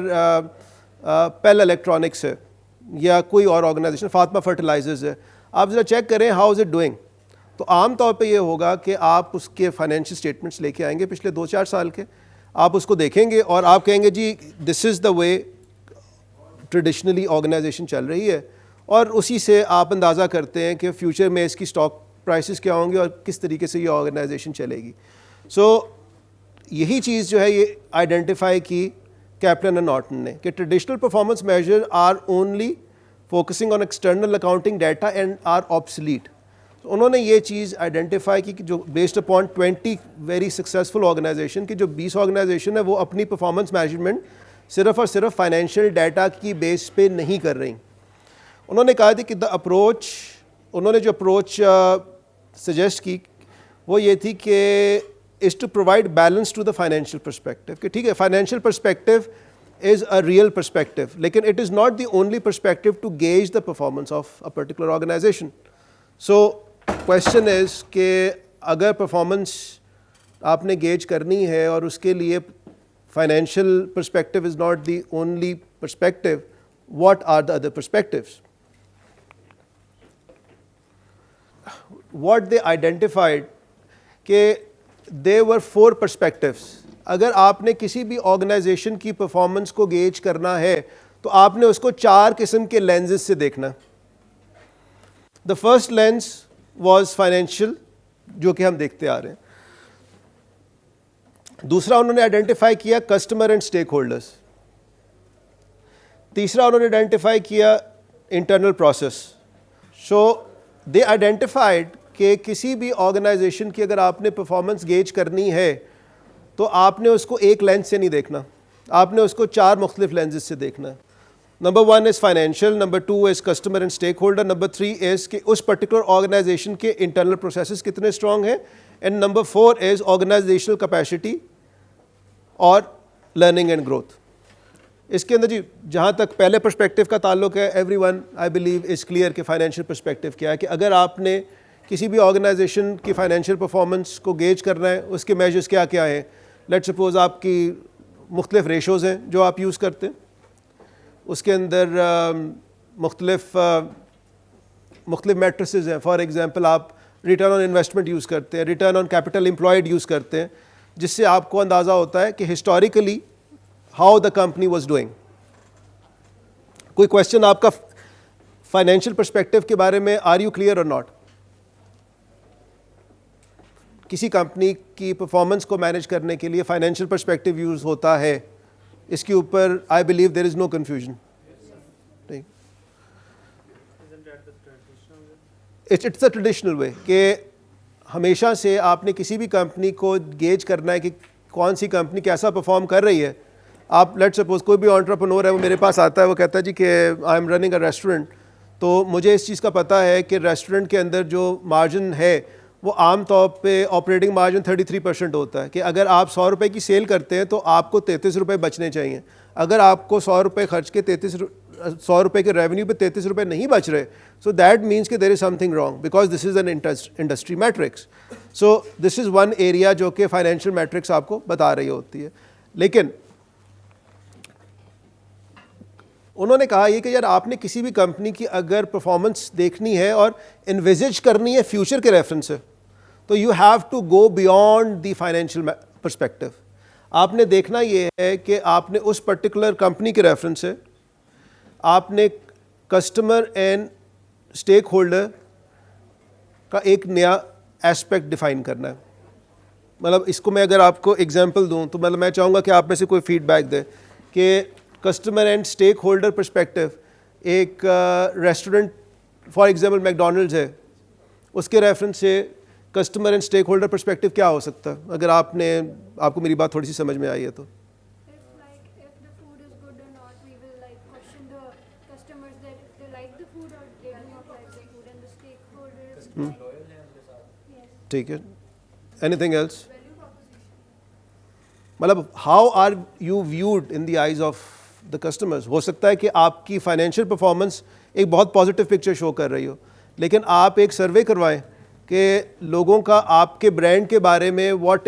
Speaker 1: پیل الیکٹرانکس ہے یا کوئی اور آرگنائزیشن فاطمہ فرٹیلائزرز ہے, آپ ذرا چیک کریں ہاؤ از اٹ ڈوئنگ. تو عام طور پہ یہ ہوگا کہ آپ اس کے فائنینشیل اسٹیٹمنٹس لے کے آئیں گے پچھلے 2-4 سال کے, آپ اس کو دیکھیں گے اور آپ کہیں گے جی دس is the way traditionally organization چل رہی ہے, اور اسی سے آپ اندازہ کرتے ہیں کہ فیوچر میں اس کی اسٹاک پرائسز کیا ہوں گے اور کس طریقے سے یہ آرگنائزیشن چلے گی. سو یہی چیز جو ہے یہ آئیڈینٹیفائی کی کیپلن اینڈ نارٹن نے کہ traditional performance measure are only focusing on external accounting data and are obsolete. انہوں نے یہ چیز آئیڈینٹیفائی کی کہ جو based upon 20 very successful organisation کی جو 20 آرگنائزیشن ہے وہ اپنی پرفارمنس مینجمنٹ صرف اور صرف فائنینشیل ڈیٹا کی بیس پہ نہیں کر رہی. انہوں نے کہا تھی کہ انہوں نے جو اپروچ سجیسٹ کی وہ یہ تھی کہ is to provide balance to the financial perspective, کہ ٹھیک ہے financial perspective is a real perspective, لیکن it is not the only perspective to gauge the performance of a particular organization. So question is کہ اگر پرفارمنس آپ نے گیج کرنی ہے اور اس کے لیے financial perspective is not the only perspective, what are the other perspectives. What they identified کہ دے ور 4 پرسپیکٹوز. اگر آپ نے کسی بھی آرگنائزیشن کی پرفارمنس کو گیج کرنا ہے تو آپ نے اس کو 4 قسم کے لینزز سے دیکھنا. The first lens was financial, جو کہ ہم دیکھتے آ رہے ہیں. دوسرا انہوں نے آئیڈینٹیفائی کیا کسٹمر اینڈ اسٹیک ہولڈرس. تیسرا انہوں نے آئیڈینٹیفائی کیا انٹرنل پروسیس. سو دے آئیڈینٹیفائڈ کہ کسی بھی آرگنائزیشن کی اگر آپ نے پرفارمنس گیج کرنی ہے تو آپ نے اس کو ایک لینس سے نہیں دیکھنا, آپ نے اس کو 4 مختلف لینزز سے دیکھنا ہے. Number 1 is financial, number 2 is customer and stack holder, number 3 is کہ اس پرٹیکولر آرگنائزیشن کے انٹرنل پروسیسز کتنے اسٹرانگ ہیں, and number 4 is organisational capacity اور لرننگ اینڈ گروتھ. اس کے اندر جی جہاں تک پہلے پرسپیکٹو کا تعلق ہے, every one I believe is clear کہ فائنینشیل پرسپیکٹو کیا ہے, کہ اگر آپ نے کسی بھی آرگنائزیشن کی فائنینشیل پرفارمنس کو گیج کرنا ہے اس کے میجرز کیا کیا ہیں. لیٹ سپوز آپ کی مختلف ریشوز ہیں جو آپ یوز کرتے ہیں, اس کے اندر مختلف میٹرسز ہیں. فار ایگزامپل آپ ریٹرن آن انویسٹمنٹ یوز کرتے ہیں, return on capital employed use کرتے ہیں, جس سے آپ کو اندازہ ہوتا ہے کہ historically how the company was doing. کوئی کویشچن آپ کا فائنینشیل پرسپیکٹو کے بارے میں, آر یو کلیئر اور ناٹ؟ کسی کمپنی کی پرفارمنس کو مینیج کرنے کے لیے فائنینشیل پرسپیکٹو یوز ہوتا ہے, اس کے اوپر I believe there is no confusion. It's a traditional way کہ ہمیشہ سے آپ نے کسی بھی کمپنی کو گیج کرنا ہے کہ کون سی کمپنی کیسا پرفارم کر رہی ہے. آپ لیٹ سپوز کوئی بھی انٹرپرنور ہے, وہ میرے پاس آتا ہے, وہ کہتا ہے جی کہ آئی ایم رننگ اے ریسٹورینٹ, تو مجھے اس چیز کا پتہ ہے کہ ریسٹورینٹ کے اندر جو مارجن ہے وہ عام طور پہ آپریٹنگ مارجن 33% ہوتا ہے, کہ اگر آپ 100 روپے کی سیل کرتے ہیں تو آپ کو 33 روپے بچنے چاہیے. اگر آپ کو 100 روپے خرچ کے 100 روپے کے ریونیو پہ 33 روپے نہیں بچ رہے, سو دیٹ مینس کہ there is something wrong, because this is an industry metrics. So this is one area جو کہ فائنینشیل میٹرکس آپ کو بتا رہی ہوتی ہے. لیکن انہوں نے کہا یہ کہ یار آپ نے کسی بھی کمپنی کی اگر پرفارمنس دیکھنی ہے اور انویزج کرنی ہے فیوچر کے ریفرنس سے, تو you have to go beyond the financial perspective. آپ نے دیکھنا یہ ہے کہ آپ نے اس پرٹیکولر کمپنی کے ریفرنس سے آپ نے کسٹمر اینڈ اسٹیک ہولڈر کا ایک نیا ایسپیکٹ ڈیفائن کرنا ہے. مطلب اس کو میں اگر آپ کو ایگزامپل دوں تو مطلب میں چاہوں گا کہ آپ میں سے کوئی فیڈ بیک دے کہ customer and stake holder perspective ایک ریسٹورنٹ فار ایگزامپل میکڈونلڈز ہے, اس کے ریفرنس سے customer and stake holder perspective کیا ہو سکتا ہے, اگر آپ کو میری بات تھوڑی سی سمجھ میں آئی ہے تو. ٹھیک ہے, اینی تھنگ ایلس؟ مطلب how are you viewed in the eyes of the customers. ہو سکتا ہے کہ آپ کی فائنینشیل پرفارمنس ایک بہت پازیٹیو پکچر شو کر رہی ہو, لیکن آپ ایک سروے کروائیں کہ لوگوں کا آپ کے برانڈ کے بارے میں واٹ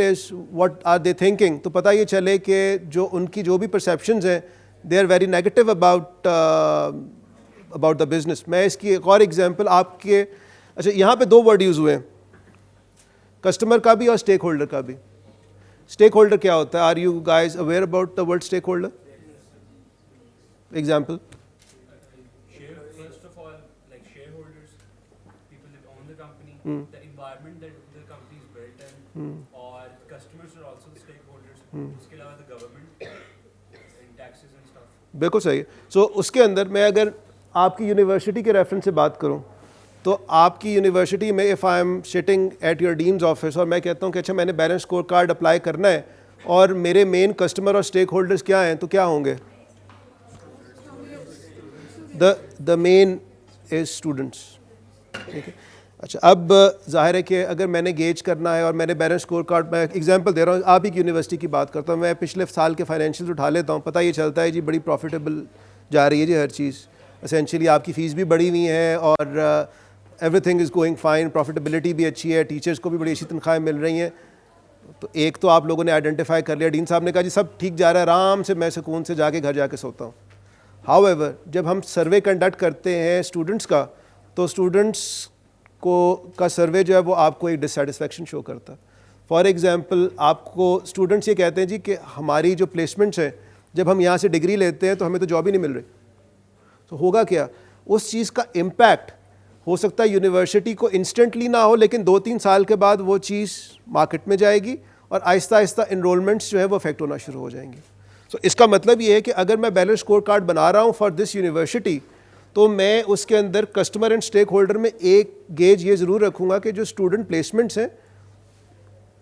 Speaker 1: آر دے تھنکنگ, تو پتہ یہ چلے کہ جو ان کی جو بھی پرسیپشنز ہیں they are very negative about the business. میں اس کی ایک اور ایگزامپل آپ کے, اچھا یہاں پہ 2 ورڈ یوز ہوئے ہیں, کسٹمر کا بھی اور اسٹیک ہولڈر کا بھی. اسٹیک ہولڈر کیا ہوتا ہے؟ Are you guys aware about the word stake holder? Example.
Speaker 3: First of all, like shareholders, people that own the company, the environment that the company is built in, or customers are also the stakeholders. Uske alawa the government and taxes and stuff.
Speaker 1: بالکل صحیح ہے. سو اس کے اندر میں اگر آپ کی یونیورسٹی کے ریفرنس سے بات کروں تو آپ کی یونیورسٹی میں if I am sitting at your dean's office اور میں کہتا ہوں کہ اچھا میں نے بیلنس اسکور کارڈ اپلائی کرنا ہے اور میرے مین کسٹمر اور اسٹیک ہولڈرز کیا ہیں, تو کیا ہوں گے؟ دا مین از اسٹوڈنٹس. ٹھیک ہے. اچھا اب ظاہر ہے کہ اگر میں نے گیج کرنا ہے اور میں نے بیلنس اسکور کارڈ, میں ایگزامپل دے رہا ہوں, آپ ہی کی یونیورسٹی کی بات کرتا ہوں, میں پچھلے سال کے فائنینشیلز اٹھا لیتا ہوں, پتہ یہ چلتا ہے جی بڑی پروفیٹیبل جا رہی ہے جی ہر چیز, اسینشلی آپ کی فیس بھی بڑی ہوئی ہے اور everything is going fine, profitability بھی اچھی ہے, ٹیچرس کو بھی بڑی اچھی تنخواہیں مل رہی ہیں. تو ایک تو آپ لوگوں نے آئیڈینٹیفائی کر لیا, ڈین صاحب نے کہا جی سب ٹھیک جا رہا ہے, آرام سے میں سکون سے جا کے گھر جا کے سوتا ہوں. ہاؤ ایور جب ہم سروے کنڈکٹ کرتے ہیں اسٹوڈنٹس کا, تو اسٹوڈنٹس کا سروے جو ہے وہ آپ کو ایک ڈسسیٹسفیکشن شو کرتا ہے. فار ایگزامپل آپ کو اسٹوڈنٹس یہ کہتے ہیں جی کہ ہماری جو پلیسمنٹس ہیں, جب ہم یہاں سے ڈگری لیتے ہیں تو ہمیں تو جاب ہی نہیں مل رہی. تو ہوگا کیا, اس چیز کا امپیکٹ ہو سکتا ہے یونیورسٹی کو انسٹنٹلی نہ ہو, لیکن 2-3 سال کے بعد وہ چیز مارکیٹ میں جائے گی اور آہستہ آہستہ انرولمنٹس جو ہے وہ افیکٹ ہونا شروع ہو جائیں گے. سو اس کا مطلب یہ ہے کہ اگر میں بیلنس اسکور کارڈ بنا رہا ہوں فار دس یونیورسٹی, تو میں اس کے اندر کسٹمر اینڈ اسٹیک ہولڈر میں ایک گیج یہ ضرور رکھوں گا کہ جو اسٹوڈنٹ پلیسمنٹس ہیں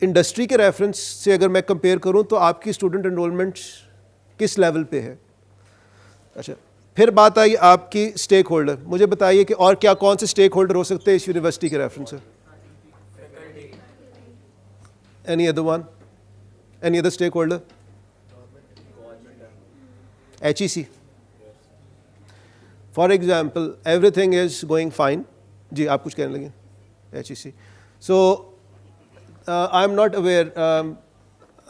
Speaker 1: انڈسٹری کے ریفرنس سے اگر میں کمپیئر کروں تو آپ کی اسٹوڈنٹ انرولمنٹس کس لیول پہ ہے. اچھا پھر بات آئی آپ کی اسٹیک ہولڈر. مجھے بتائیے کہ اور کیا کون سے اسٹیک ہولڈر ہو سکتے ہیں اس یونیورسٹی کے ریفرنس سے؟ Any other one, any other stakeholder? H E C for example, everything is going fine. جی آپ کچھ کہنے لگے. H E C. So I am not aware,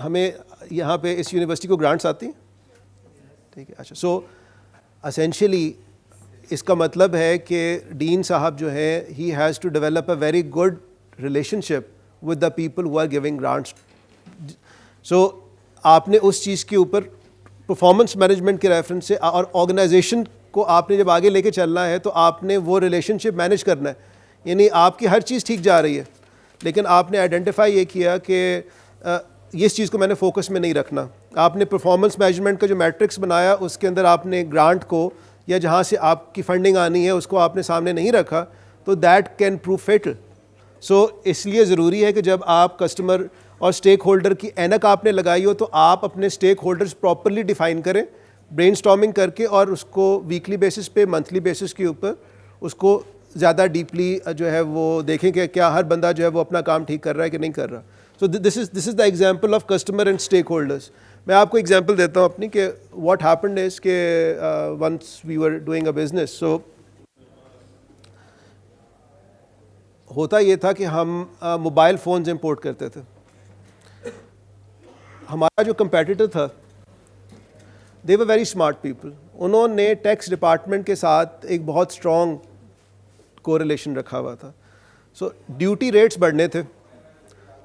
Speaker 1: ہمیں یہاں پہ اس یونیورسٹی کو گرانٹس آتی ہیں؟ ٹھیک ہے. اچھا سو اسینشلی اس کا مطلب ہے کہ ڈین صاحب جو ہے he has to develop a very good relationship with the people who are giving grants. So آپ نے اس چیز کے اوپر پرفارمنس مینجمنٹ کے ریفرنس سے اور آرگنائزیشن کو آپ نے جب آگے لے کے چلنا ہے تو آپ نے وہ ریلیشن شپ مینیج کرنا ہے. یعنی آپ کی ہر چیز ٹھیک جا رہی ہے لیکن آپ نے آئیڈینٹیفائی یہ کیا کہ اس چیز کو میں نے فوکس میں نہیں رکھنا. آپ نے پرفارمنس مینجمنٹ کا جو میٹرکس بنایا اس کے اندر آپ نے گرانٹ کو یا جہاں سے آپ کی فنڈنگ آنی ہے اس کو آپ نے سامنے نہیں رکھا, تو دیٹ کین پروو فیٹل. سو اس لیے ضروری ہے کہ جب آپ کسٹمر اور اسٹیک ہولڈر کی اینک آپ نے لگائی ہو تو آپ اپنے اسٹیک ہولڈرز پراپرلی ڈیفائن کریں برین اسٹارمنگ کر کے, اور اس کو ویکلی بیسس پہ, منتھلی بیسس کے اوپر اس کو زیادہ ڈیپلی جو ہے وہ دیکھیں کہ کیا ہر بندہ جو ہے وہ اپنا کام ٹھیک کر رہا ہے کہ نہیں کر رہا. So this is the example of customer and stakeholders. میں آپ کو ایگزامپل دیتا ہوں اپنی کہ واٹ ہیپنڈ از کہ once we were doing a business. So ہوتا یہ تھا کہ ہم موبائل فونز امپورٹ کرتے تھے. ہمارا جو کمپیٹیٹر تھا دے ور ویری اسمارٹ پیپل. انہوں نے ٹیکس ڈپارٹمنٹ کے ساتھ ایک بہت اسٹرانگ کو ریلیشن رکھا ہوا تھا. سو ڈیوٹی ریٹس بڑھنے تھے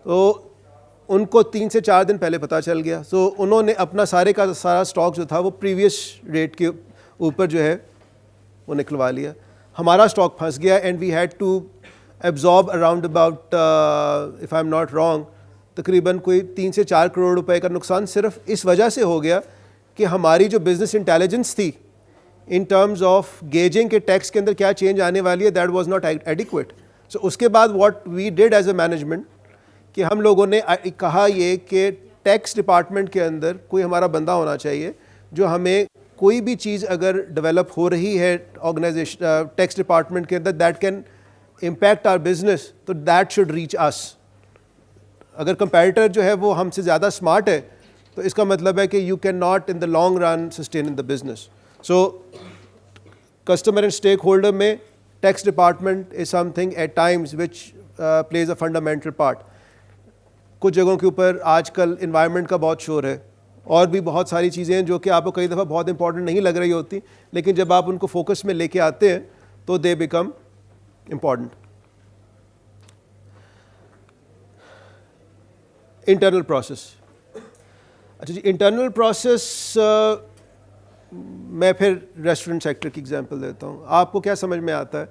Speaker 1: تو ان کو 3 سے 4 دن پہلے پتہ چل گیا. سو انہوں نے اپنا سارے کا سارا اسٹاک جو تھا وہ پریویس ریٹ کے اوپر جو ہے وہ نکلوا لیا. ہمارا اسٹاک پھنس گیا and we had to absorb around about if I am not wrong تقریباً کوئی 3 سے 4 کروڑ روپے کا نقصان صرف اس وجہ سے ہو گیا کہ ہماری جو بزنس انٹیلیجنس تھی ان ٹرمز آف گیجنگ کے ٹیکس کے اندر کیا چینج آنے والی ہے, that was not adequate. So اس کے بعد what we did as a management کہ ہم لوگوں نے کہا یہ کہ ٹیکس ڈپارٹمنٹ کے اندر کوئی ہمارا بندہ ہونا چاہیے جو ہمیں کوئی بھی چیز اگر ڈیولپ ہو رہی ہے آرگنائزیشن ٹیکس ڈپارٹمنٹ کے اندر that can impact our business, تو دیٹ شوڈ ریچ اس. اگر کمپیٹیٹر جو ہے وہ ہم سے زیادہ اسمارٹ ہے تو اس کا مطلب ہے کہ you can not in the long run sustain in the business. So customer and stake holder میں tax department is something at times which plays a fundamental part. کچھ جگہوں کے اوپر آج کل انوائرمنٹ کا بہت شور ہے اور بھی بہت ساری چیزیں ہیں جو کہ آپ کو کئی دفعہ بہت امپورٹنٹ نہیں لگ رہی ہوتی, لیکن جب آپ ان کو فوکس میں لے کے آتے ہیں تو they become important. Internal process. اچھا جی, انٹرنل پروسیس میں پھر ریسٹورنٹ سیکٹر کی ایگزامپل دیتا ہوں. آپ کو کیا سمجھ میں آتا ہے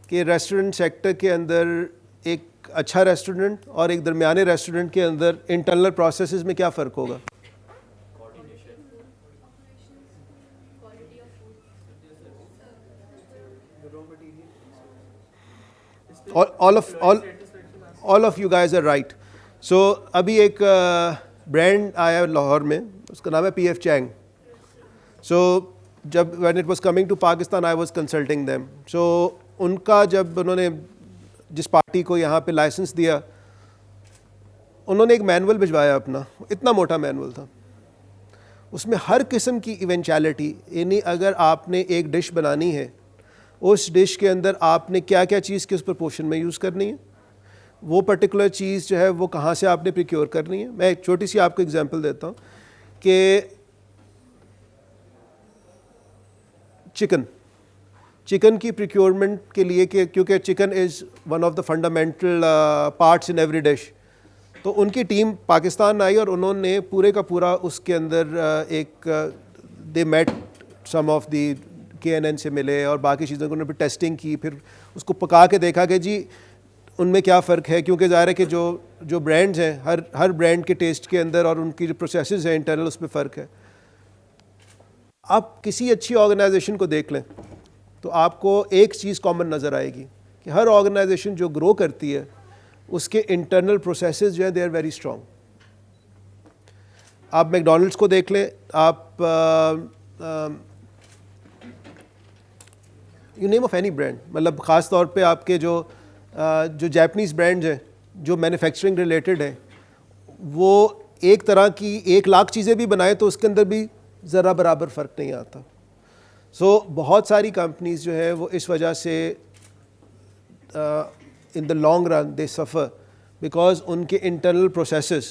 Speaker 1: کہ ریسٹورنٹ سیکٹر کے اندر ایک اچھا ریسٹورنٹ اور ایک درمیانے ریسٹورنٹ کے اندر انٹرنل پروسیسز میں کیا فرق ہوگا؟ all of you guys are right. So ابھی ایک برانڈ آیا لاہور میں, اس کا نام ہے پی ایف چینگ. So جب when it was coming to Pakistan I was consulting them. So ان کا جب انہوں نے جس پارٹی کو یہاں پہ لائسنس دیا, انہوں نے ایک مینول بھجوایا اپنا, اتنا موٹا مینول تھا, اس میں ہر قسم کی ایونچویلٹی, یعنی اگر آپ نے ایک ڈش بنانی ہے, اس ڈش کے اندر آپ نے کیا کیا چیز کس پرپورشن میں یوز کرنی ہے, وہ پرٹیکولر چیز جو ہے وہ کہاں سے آپ نے پریکیور کرنی ہے. میں ایک چھوٹی سی آپ کو اگزامپل دیتا ہوں کہ چکن کی پریکیورمنٹ کے لیے, کہ کیونکہ chicken is one of the fundamental parts in every dish, تو ان کی ٹیم پاکستان آئی اور انہوں نے پورے کا پورا اس کے اندر ایک they met some of the KNN سے ملے اور باقی چیزوں کو انہوں نے ٹیسٹنگ کی, پھر اس کو پکا کے دیکھا کہ جی ان میں کیا فرق ہے, کیونکہ ظاہر ہے کہ جو برانڈز ہیں ہر برانڈ کے ٹیسٹ کے اندر اور ان کی جو پروسیسز ہیں انٹرنل, اس میں فرق ہے. آپ کسی اچھی آرگنائزیشن کو دیکھ لیں تو آپ کو ایک چیز کامن نظر آئے گی کہ ہر آرگنائزیشن جو گرو کرتی ہے اس کے انٹرنل پروسیسز جو ہیں دے آر ویری اسٹرانگ. آپ میک ڈونلڈس کو دیکھ لیں, آپ you name of any brand, مطلب خاص طور پہ آپ کے جو جیپنیز برانڈز ہیں جو مینوفیکچرنگ ریلیٹڈ ہیں, وہ ایک طرح کی 1,00,000 چیزیں بھی بنائیں تو اس کے اندر بھی ذرا برابر فرق نہیں آتا. سو بہت ساری کمپنیز جو ہے وہ اس وجہ سے in the long run they suffer because ان کے internal processes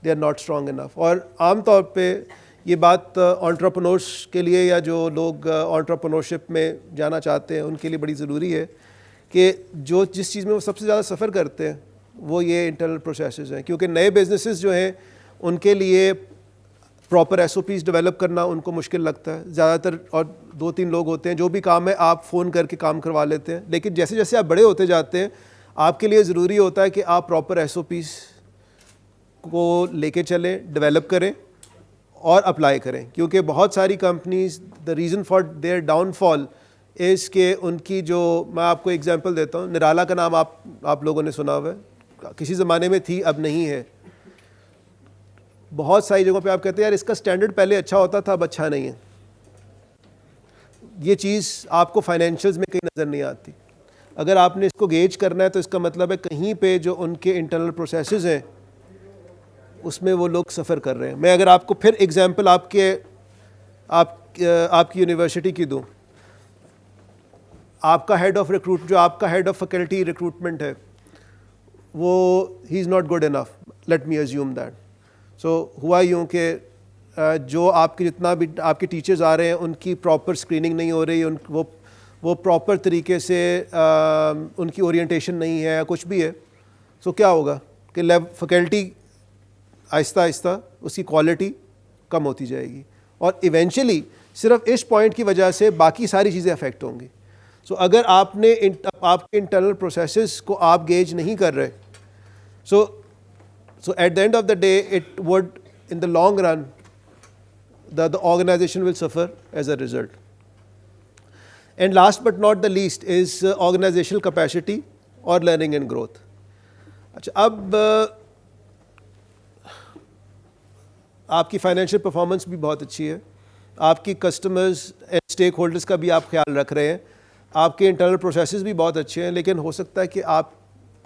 Speaker 1: they are not strong enough. اور عام طور پہ یہ بات انٹرپرنورس کے لیے یا جو لوگ انٹرپرنورشپ میں جانا چاہتے ہیں ان کے لیے بڑی ضروری ہے کہ جس چیز میں وہ سب سے زیادہ سفر کرتے ہیں وہ یہ انٹرنل پروسیسز ہیں, کیونکہ نئے بزنسز جو ہیں ان کے لیے پراپر SOPs ڈیولپ کرنا ان کو مشکل لگتا ہے زیادہ تر, اور 2-3 لوگ ہوتے ہیں جو بھی کام ہے آپ فون کر کے کام کروا لیتے ہیں. لیکن جیسے جیسے آپ بڑے ہوتے جاتے ہیں آپ کے لیے ضروری ہوتا ہے کہ آپ پراپر SOPs کو لے کے چلیں, ڈیولپ کریں اور اپلائی کریں, کیونکہ بہت ساری companies the reason for their downfall is کہ ان کی جو, میں آپ کو ایگزامپل دیتا ہوں, نرالا کا نام آپ لوگوں نے سنا ہوا ہے, کسی زمانے میں تھی اب نہیں ہے. بہت ساری جگہوں پہ آپ کہتے ہیں یار اس کا سٹینڈرڈ پہلے اچھا ہوتا تھا اب اچھا نہیں ہے. یہ چیز آپ کو فائنینشیلز میں کہیں نظر نہیں آتی. اگر آپ نے اس کو گیج کرنا ہے تو اس کا مطلب ہے کہیں پہ جو ان کے انٹرنل پروسیسز ہیں اس میں وہ لوگ سفر کر رہے ہیں. میں اگر آپ کو پھر ایگزامپل آپ کی یونیورسٹی کی دوں, آپ کا ہیڈ آف فیکلٹی ریکروٹمنٹ ہے وہ he is not good enough, let me assume that. So ہوا یوں کہ جو آپ کے جتنا بھی آپ کے ٹیچرز آ رہے ہیں ان کی پراپر اسکریننگ نہیں ہو رہی, وہ پراپر طریقے سے ان کی اورینٹیشن نہیں ہے یا کچھ بھی ہے. سو کیا ہوگا کہ فیکلٹی آہستہ آہستہ اس کی کوالٹی کم ہوتی جائے گی, اور ایونچولی صرف اس پوائنٹ کی وجہ سے باقی ساری چیزیں افیکٹ ہوں گی. سو اگر آپ نے آپ کے انٹرنل پروسیسز کو آپ گیج نہیں کر رہے, so at the end of the day it would in the long run the organization will suffer as a result. And last but not the least is organizational capacity or learning and growth. اچھا, اب آپ کی فائنینشیل پرفارمنس بھی بہت اچھی ہے, آپ کی کسٹمرز اینڈ اسٹیک ہولڈرز کا بھی آپ خیال رکھ رہے ہیں, آپ کے انٹرنل پروسیسز بھی بہت اچھے ہیں, لیکن ہو سکتا ہے کہ آپ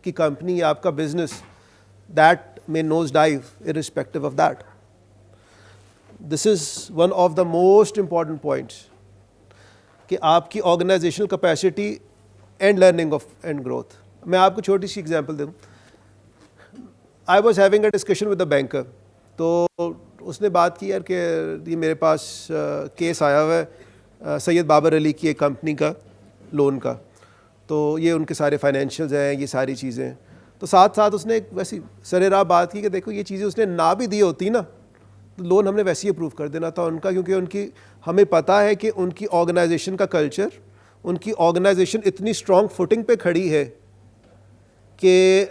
Speaker 1: کی کمپنی یا آپ کا business that may nose dive irrespective of that. This is one of the most important points کہ آپ کی organizational capacity and learning and growth. میں آپ کو چھوٹی سی ایگزامپل دوں. I was having a discussion with a banker, تو اس نے بات کی یار کہ یہ میرے پاس کیس آیا ہوا ہے سید بابر علی کی ایک کمپنی کا لون کا, تو یہ ان کے سارے فائنینشیلز ہیں, یہ ساری چیزیں. تو ساتھ ساتھ اس نے ایک ویسی سر راہ بات کی کہ دیکھو یہ چیزیں اس نے نہ بھی دی ہوتی نا, لون ہم نے ویسے ہی اپروو کر دینا تھا ان کا, کیونکہ ہمیں پتہ ہے کہ ان کی آرگنائزیشن کا کلچر, ان کی آرگنائزیشن اتنی اسٹرانگ فوٹنگ پہ کھڑی ہے کہ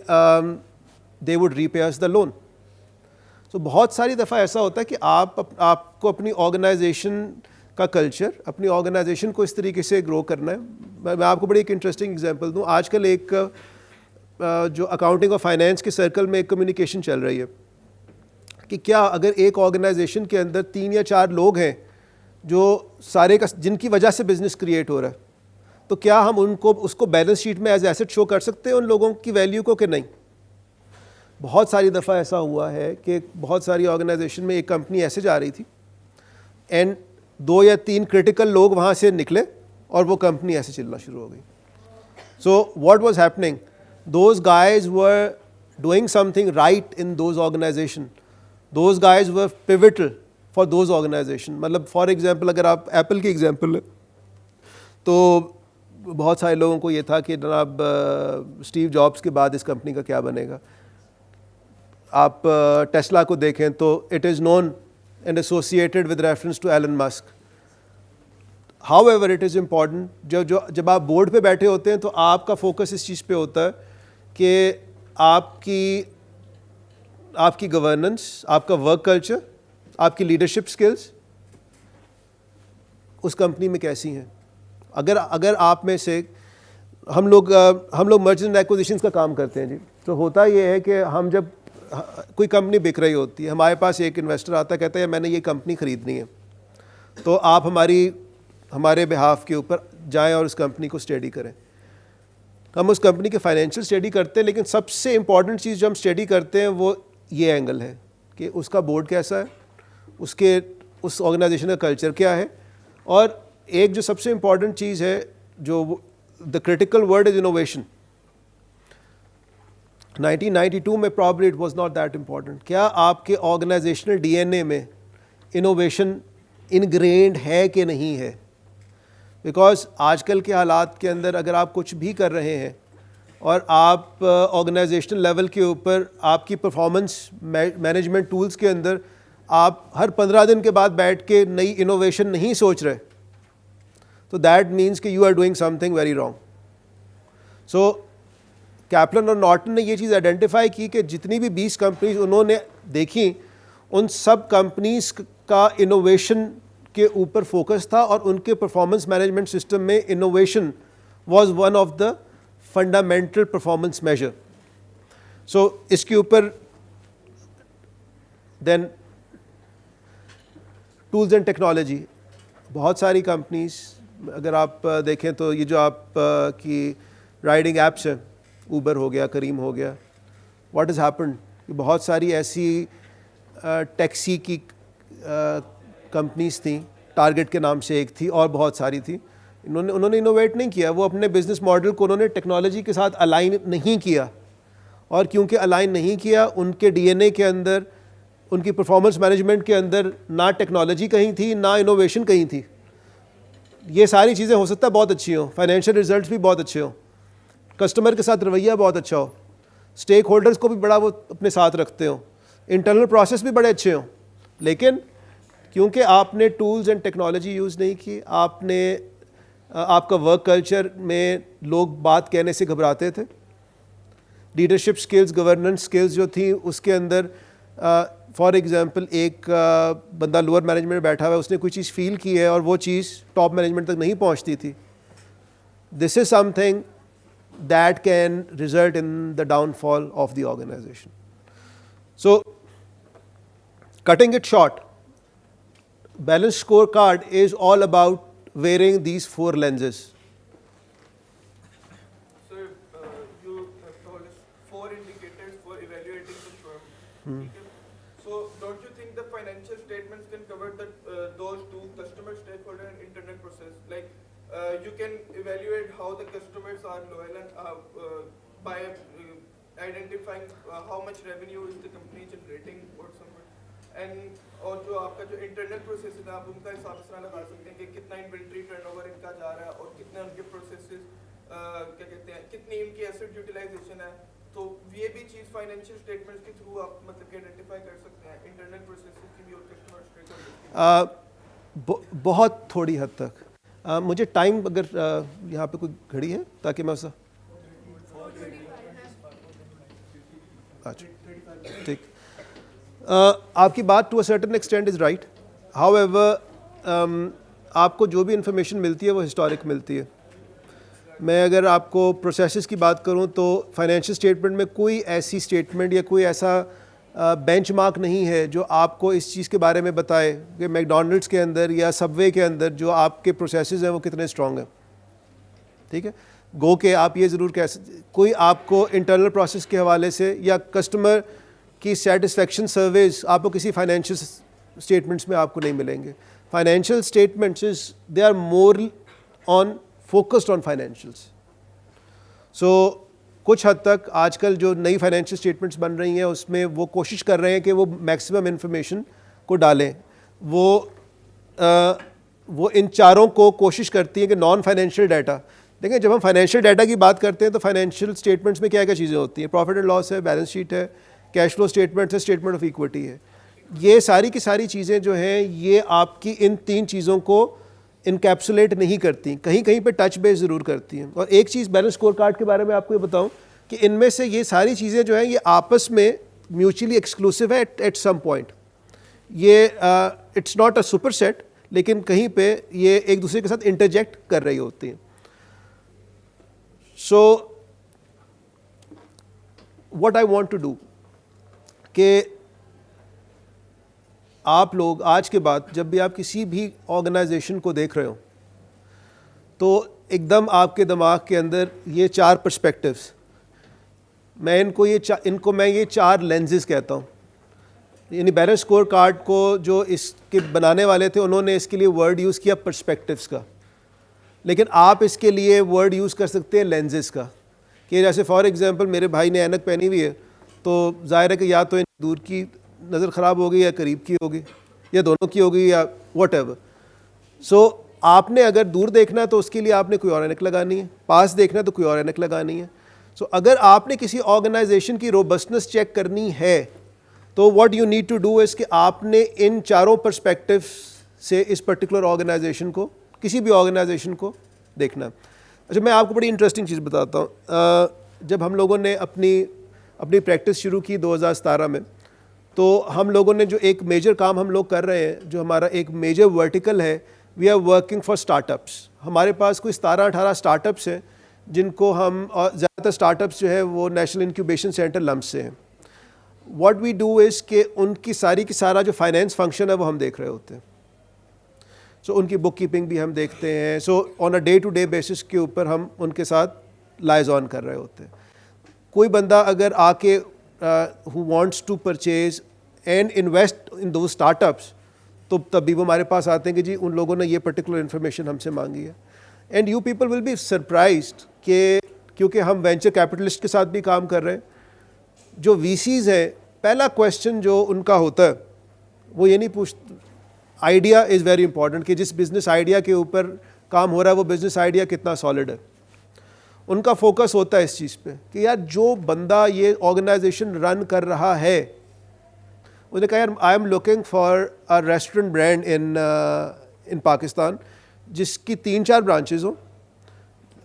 Speaker 1: they would re pay us the loan. سو بہت ساری دفعہ ایسا ہوتا ہے کہ آپ کو اپنی آرگنائزیشن کا کلچر اپنی آرگنائزیشن کو اس طریقے سے گرو کرنا ہے. میں آپ کو بڑی ایک انٹرسٹنگ ایگزامپل دوں. آج کل ایک جو اکاؤنٹنگ اور فائنینس کے سرکل میں ایک کمیونیکیشن چل رہی ہے کہ کیا اگر ایک آرگنائزیشن کے اندر 3 یا 4 لوگ ہیں جو سارے کا جن کی وجہ سے بزنس کریٹ ہو رہا ہے, تو کیا ہم ان کو اس کو بیلنس شیٹ میں ایز ایسٹ شو کر سکتے ہیں ان لوگوں کی ویلیو کو کہ نہیں؟ بہت ساری دفعہ ایسا ہوا ہے کہ بہت ساری آرگنائزیشن میں ایک کمپنی ایسے جا رہی تھی اینڈ 2 یا 3 کرٹیکل لوگ وہاں سے نکلے اور وہ کمپنی ایسے چلنا شروع ہو گئی. So what was happening, those guys were doing something right in those organization, those guys were pivotal for those organization. مطلب فار ایگزامپل اگر آپ ایپل کی ایگزامپل لیں تو بہت سارے لوگوں کو یہ تھا کہ جناب اسٹیو جابس کے بعد اس کمپنی کا کیا بنے گا. آپ ٹیسلا کو دیکھیں تو it is known and associated with reference to Elon Musk. However it is important جب آپ بورڈ پہ بیٹھے ہوتے ہیں تو آپ کا فوکس اس چیز پہ ہوتا ہے کہ آپ کی گورننس, آپ کا ورک کلچر, آپ کی لیڈرشپ سکلز اس کمپنی میں کیسی ہیں. اگر آپ میں سے ہم لوگ مرجرز اینڈ ایکوزیشنز کا کام کرتے ہیں جی, تو ہوتا یہ ہے کہ ہم جب کوئی کمپنی بک رہی ہوتی ہے, ہمارے پاس ایک انویسٹر آتا ہے, کہتا ہے میں نے یہ کمپنی خریدنی ہے, تو آپ ہمارے بہاف کے اوپر جائیں اور اس کمپنی کو اسٹڈی کریں. ہم اس کمپنی کے فائنینشیل اسٹڈی کرتے ہیں, لیکن سب سے امپورٹنٹ چیز جو ہم اسٹڈی کرتے ہیں وہ یہ اینگل ہے کہ اس کا بورڈ کیسا ہے, اس آرگنائزیشن کا کلچر کیا ہے, اور ایک جو سب سے امپورٹنٹ چیز ہے جو the critical word is innovation. 1992 میں probably it was not that important. کیا آپ کے آرگنائزیشنل ڈی این اے میں انوویشن انگرینڈ ہے کہ نہیں ہے؟ بیکاز آج کل کے حالات کے اندر اگر آپ کچھ بھی کر رہے ہیں اور آپ آرگنائزیشنل لیول کے اوپر آپ کی پرفارمنس مینجمنٹ ٹولز کے اندر آپ ہر 15 دن کے بعد بیٹھ کے نئی انوویشن نہیں سوچ رہے, تو دیٹ مینس کہ you are doing something very wrong. So Kaplan اور نارٹن نے یہ چیز آئیڈینٹیفائی کی کہ جتنی بھی 20 کمپنیز انہوں نے دیکھیں, ان سب کمپنیز کا انوویشن کے اوپر فوکس تھا, اور ان کے پرفارمنس مینجمنٹ سسٹم میں innovation was one of the fundamental performance measure. So اس کے اوپر دین ٹولز اینڈ ٹیکنالوجی, بہت ساری کمپنیز اگر آپ دیکھیں تو یہ جو آپ کی رائڈنگ ایپس ہیں, اوبر ہو گیا, کریم ہو گیا, واٹ از ہیپنڈ, بہت ساری ایسی ٹیکسی کی کمپنیز تھیں, ٹارگیٹ کے نام سے ایک تھی اور بہت ساری تھیں. انہوں نے انوویٹ نہیں کیا, وہ اپنے بزنس ماڈل کو انہوں نے ٹیکنالوجی کے ساتھ الائن نہیں کیا, اور کیونکہ الائن نہیں کیا ان کے ڈی این اے کے اندر, ان کی پرفارمنس مینجمنٹ کے اندر نہ ٹیکنالوجی کہیں تھی نہ انوویشن کہیں تھی. یہ ساری چیزیں ہو سکتا ہے بہت اچھی ہوں, فائنینشیل ریزلٹس بھی بہت اچھے ہوں, کسٹمر کے ساتھ رویہ بہت اچھا ہو, اسٹیک ہولڈرز کو بھی بڑا وہ اپنے ساتھ رکھتے ہوں, انٹرنل پروسیس بھی بڑے اچھے ہوں, لیکن کیونکہ آپ نے ٹولز اینڈ ٹیکنالوجی یوز نہیں کی, آپ کا ورک کلچر میں لوگ بات کہنے سے گھبراتے تھے, لیڈرشپ سکلز, گورننس سکلز جو تھیں اس کے اندر فار ایگزامپل ایک بندہ لوور مینجمنٹ میں بیٹھا ہوا ہے, اس نے کوئی چیز فیل کی ہے اور وہ چیز ٹاپ مینجمنٹ تک نہیں پہنچتی تھی. This is something that can result in the downfall of the organization. So, cutting it short, balanced scorecard is all about wearing these 4 lenses.
Speaker 2: So, you have told us 4 indicators for evaluating the firm. Okay. So, don't you think the financial statements can cover those 2, customer, stakeholder and internal process? Like, you can evaluate how the customers are loyal and by identifying how much revenue is the company generating or somewhere. And اور جو آپ کا جو انٹرنل پروسیس ہے آپ ان کا حساب اس طرح لگا سکتے ہیں کہ کتنا انوینٹری ٹرن اوور ان کا جا رہا ہے اور کتنے ان کے پروسیسز کیا کہتے ہیں, کتنی ان کی ایسٹ یوٹیلائزیشن ہے. تو یہ بھی چیز فائنینشیل اسٹیٹمنٹس کے تھرو آپ مطلب کہ آئیڈینٹیفائی کر سکتے ہیں, انٹرنل پروسیسز کی بھی اور کسٹمر اسٹیک ہولڈر کی.
Speaker 1: بہت تھوڑی حد تک. مجھے ٹائم اگر یہاں پہ کوئی گھڑی ہے تاکہ میں اسے, اچھا ٹھیک, آپ کی بات to a certain extent is right. However آپ کو جو بھی انفارمیشن ملتی ہے وہ ہسٹورک ملتی ہے. میں اگر آپ کو پروسیسز کی بات کروں تو فائنینشیل اسٹیٹمنٹ میں کوئی ایسی اسٹیٹمنٹ یا کوئی ایسا بینچ مارک نہیں ہے جو آپ کو اس چیز کے بارے میں بتائے کہ میکڈونلڈس کے اندر یا سب وے کے اندر جو آپ کے پروسیسز ہیں وہ کتنے اسٹرانگ ہیں. ٹھیک ہے, گو کہ آپ یہ ضرور کوئی آپ کو انٹرنل پروسیس کے حوالے سے یا کسٹمر کی سیٹسفیکشن سرویز آپ کو کسی فائنینشیل اسٹیٹمنٹس میں آپ کو نہیں ملیں گے. Financial statements they are more on focused on financials. So کچھ حد تک آج کل جو نئی فائنینشیل اسٹیٹمنٹس بن رہی ہیں اس میں وہ کوشش کر رہے ہیں کہ وہ میکسیمم انفارمیشن کو ڈالیں. وہ ان چاروں کو کوشش کرتی ہیں کہ نان فائنینشیل ڈیٹا. دیکھیں جب ہم فائنینشیل ڈیٹا کی بات کرتے ہیں تو فائنینشیل اسٹیٹمنٹس میں کیا کیا چیزیں ہوتی ہیں؟ پروفٹ اینڈ لاس ہے, بیلنس شیٹ ہے, کیش فلو اسٹیٹمنٹس ہے, اسٹیٹمنٹ آف ایکویٹی ہے. یہ ساری کی ساری چیزیں جو ہیں یہ آپ کی ان تین چیزوں کو انکیپسولیٹ نہیں کرتی, کہیں کہیں پہ ٹچ بیس ضرور کرتی ہیں. اور ایک چیز بیلنس اسکور کارڈ کے بارے میں آپ کو یہ بتاؤں کہ ان میں سے یہ ساری چیزیں جو ہیں یہ آپس میں میوچولی ایکسکلوسیو ہے ایٹ سم پوائنٹ. یہ it's not a superset, لیکن کہیں پہ یہ ایک دوسرے کے ساتھ انٹرجیکٹ کر رہی ہوتی ہیں. So what I want to do کہ آپ لوگ آج کے بعد جب بھی آپ کسی بھی آرگنائزیشن کو دیکھ رہے ہو تو ایک دم آپ کے دماغ کے اندر یہ چار پرسپیکٹیوز, میں ان کو میں یہ چار لینزز کہتا ہوں. یعنی بیلنس اسکور کارڈ کو جو اس کے بنانے والے تھے انہوں نے اس کے لیے ورڈ یوز کیا پرسپیکٹیوز کا, لیکن آپ اس کے لیے ورڈ یوز کر سکتے ہیں لینزز کا. کہ جیسے فار ایگزامپل میرے بھائی نے اینک پہنی ہوئی ہے تو ظاہر ہے کہ یا تو دور کی نظر خراب ہوگی یا قریب کی ہوگی یا دونوں کی ہوگی یا واٹ ایور. سو آپ نے اگر دور دیکھنا ہے تو اس کے لیے آپ نے کوئی اور اینک لگانی ہے, پاس دیکھنا ہے تو کوئی اور اینک لگانی ہے. سو اگر آپ نے کسی آرگنائزیشن کی روبسٹنس چیک کرنی ہے تو what you need to do is کہ آپ نے ان چاروں پرسپیکٹیو سے اس پرٹیکولر آرگنائزیشن کو, کسی بھی آرگنائزیشن کو دیکھنا. اچھا میں آپ کو بڑی انٹرسٹنگ چیز بتاتا ہوں. جب ہم لوگوں نے اپنی پریکٹس شروع کی 2017 میں تو ہم لوگوں نے جو ایک میجر کام ہم لوگ کر رہے ہیں, جو ہمارا ایک میجر ورٹیکل ہے, we are working for startups. ہمارے پاس کوئی 17-18 اسٹارٹ اپس ہیں جن کو ہم, اور زیادہ تر اسٹارٹ اپس جو ہے وہ نیشنل انکیوبیشن سینٹر لمس سے ہیں. واٹ وی ڈو از کہ ان کی ساری کی سارا جو فائنینس فنکشن ہے وہ ہم دیکھ رہے ہوتے ہیں. سو ان کی بک کیپنگ بھی ہم دیکھتے ہیں. So on a day to day basis کے اوپر ہم ان کے ساتھ لائز آن کر رہے ہوتے ہیں. کوئی بندہ اگر آ کے who wants to purchase and invest in those startups تو تب بھی وہ ہمارے پاس آتے ہیں کہ جی ان لوگوں نے یہ پرٹیکولر انفارمیشن ہم سے مانگی ہے. And you people will be surprised کہ کیونکہ ہم وینچر کیپٹلسٹ کے ساتھ بھی کام کر رہے ہیں, جو وی سیز ہیں پہلا کویشچن جو ان کا ہوتا ہے وہ یہ نہیں پوچھتے, آئیڈیا از ویری امپورٹنٹ کہ جس بزنس آئیڈیا کے اوپر کام ہو رہا ہے وہ بزنس آئیڈیا کتنا سالڈ ہے. ان کا فوکس ہوتا ہے اس چیز پہ کہ یار جو بندہ یہ آرگنائزیشن رن کر رہا ہے, انہوں نے کہا یار I am looking for a restaurant brand in Pakistan جس کی 3-4 برانچز ہوں,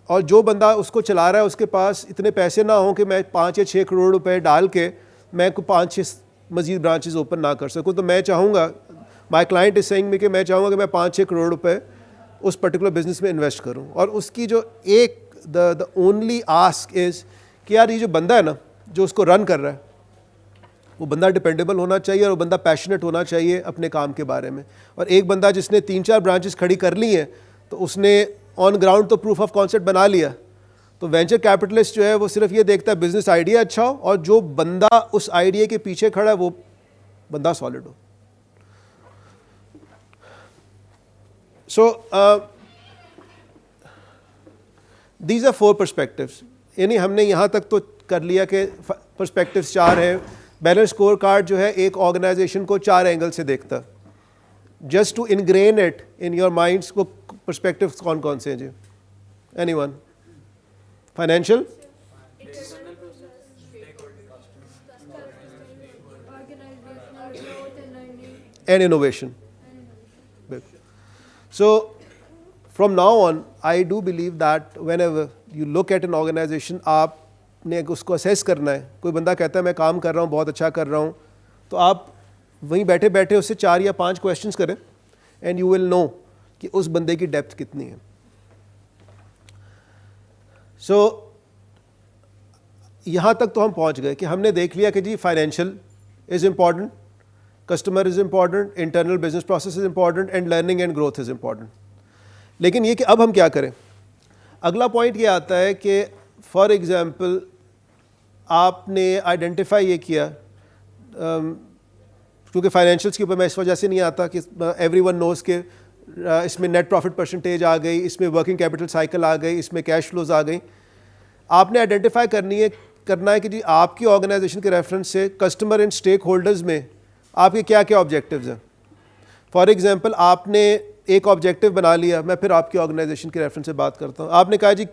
Speaker 1: اور جو بندہ اس کو چلا رہا ہے اس کے پاس اتنے پیسے نہ ہوں کہ میں 5 یا 6 کروڑ روپے ڈال کے میں کو 5-6 مزید برانچز اوپن نہ کر سکوں. تو میں چاہوں گا, مائی کلائنٹ از سیئنگ می کہ میں چاہوں گا کہ میں 5-6 کروڑ روپے اس پرٹیکولر بزنس میں انویسٹ کروں. اور اس کی جو ایک the only ask is کہ یار یہ جو بندہ ہے نا جو اس کو رن کر رہا ہے وہ بندہ ڈپینڈیبل ہونا چاہیے اور وہ بندہ پیشنیٹ ہونا چاہیے اپنے کام کے بارے میں. اور ایک بندہ جس نے 3-4 برانچز کھڑی کر لی ہیں تو اس نے آن گراؤنڈ تو پروف آف کانسیپٹ بنا لیا. تو وینچر کیپٹلسٹ جو ہے وہ صرف یہ دیکھتا ہے بزنس آئیڈیا اچھا ہو اور جو بندہ اس آئیڈیا کے پیچھے کھڑا ہے وہ بندہ سالڈ ہو. So these are 4 perspectives. یعنی ہم نے یہاں تک تو کر لیا کہ پرسپیکٹیوز 4 ہیں. بیلنس اسکور کارڈ جو ہے ایک آرگنائزیشن کو 4 اینگل سے دیکھتا. Just to engrain it in your minds کو پرسپیکٹیوز کون کون سے ہیں جی؟ Anyone? Financial, and innovation. So from now on, I do believe that whenever you look at an organization, آپ نے اس کو assess کرنا ہے. کوئی بندہ کہتا ہے میں کام کر رہا ہوں, بہت اچھا کر رہا ہوں, تو آپ وہیں بیٹھے بیٹھے اس سے 4 یا 5 questions کریں and you will know کہ اس بندے کی ڈیپتھ کتنی ہے. سو یہاں تک تو ہم پہنچ گئے کہ ہم نے دیکھ لیا کہ جی financial is important, customer is important, internal business process is important, and learning and growth is important. لیکن یہ کہ اب ہم کیا کریں. اگلا پوائنٹ یہ آتا ہے کہ فار ایگزامپل آپ نے آئیڈینٹیفائی یہ کیا, کیونکہ فائنینشیلس کے اوپر میں اس وجہ سے نہیں آتا کہ ایوری ون نوز کہ اس میں نیٹ پروفٹ پرسنٹیج آ گئی, اس میں ورکنگ کیپٹل سائیکل آ گئی, اس میں کیش فلوز آ گئی. آپ نے آئیڈینٹیفائی کرنا ہے کہ جی آپ کی آرگنائزیشن کے ریفرنس سے کسٹمر اینڈ اسٹیک ہولڈرز میں آپ کے کیا کیا آبجیکٹیوز ہیں. فار ایگزامپل آپ نے ایک آبجیکٹیو بنا لیا, میں پھر آپ کی آرگنائزیشن کے ریفرنس سے بات کرتا ہوں. آپ نے کہا جی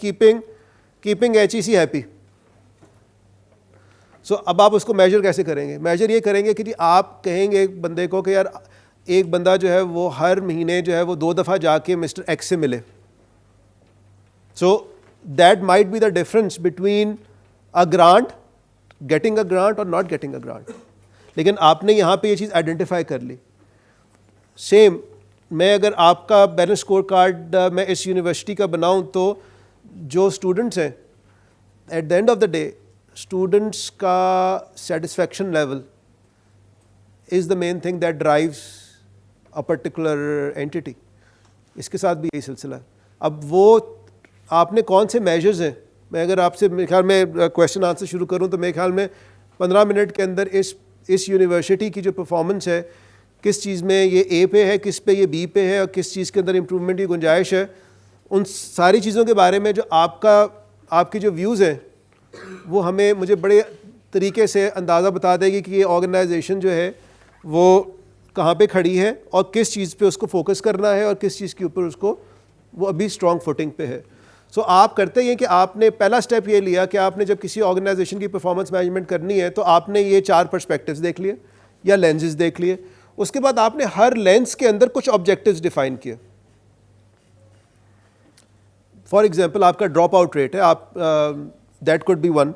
Speaker 1: کیپنگ HEC ہیپی. سو اب آپ اس کو میجر کیسے کریں گے؟ میجر یہ کریں گے کہ جی آپ کہیں گے ایک بندے کو کہ یار ایک بندہ جو ہے وہ ہر مہینے جو ہے وہ 2 دفعہ جا کے مسٹر ایکس سے ملے. So that might be the difference between a grant, getting a grant اور ناٹ گیٹنگ اے گرانٹ. لیکن آپ نے یہاں پہ یہ چیز آئیڈینٹیفائی کر لی. سیم میں اگر آپ کا بیلنس اسکور کارڈ میں اس یونیورسٹی کا بناؤں تو جو اسٹوڈنٹس ہیں at the end of the day students کا satisfaction level is the main thing that drives a particular entity. اس کے ساتھ بھی یہی سلسلہ ہے. اب وہ آپ نے کون سے میجرز ہیں, میں اگر آپ سے میرے خیال میں کویشچن آنسر شروع کروں تو میرے خیال میں 15 منٹ کے اندر اس یونیورسٹی کی جو پرفارمنس ہے, کس چیز میں یہ اے پہ ہے, کس پہ یہ بی پہ ہے, اور کس چیز کے اندر امپرومنٹ کی گنجائش ہے, ان ساری چیزوں کے بارے میں جو آپ کی جو ویوز ہیں وہ مجھے بڑے طریقے سے اندازہ بتا دے گی کہ یہ آرگنائزیشن جو ہے وہ کہاں پہ کھڑی ہے اور کس چیز پہ اس کو فوکس کرنا ہے اور کس چیز کے اوپر اس کو وہ ابھی اسٹرانگ فوٹنگ پہ ہے. سو آپ کرتے ہیں کہ آپ نے پہلا اسٹیپ یہ لیا کہ آپ نے جب کسی آرگنائزیشن کی پرفارمنس مینجمنٹ کرنی ہے تو آپ نے یہ 4 پرسپیکٹیوز دیکھ لیے یا لینزز دیکھ لیے. اس کے بعد آپ نے ہر لینس کے اندر کچھ آبجیکٹیوز ڈیفائن کیے. فار ایگزامپل آپ کا ڈراپ آؤٹ ریٹ ہے, آپ دیٹ کوڈ بی 1.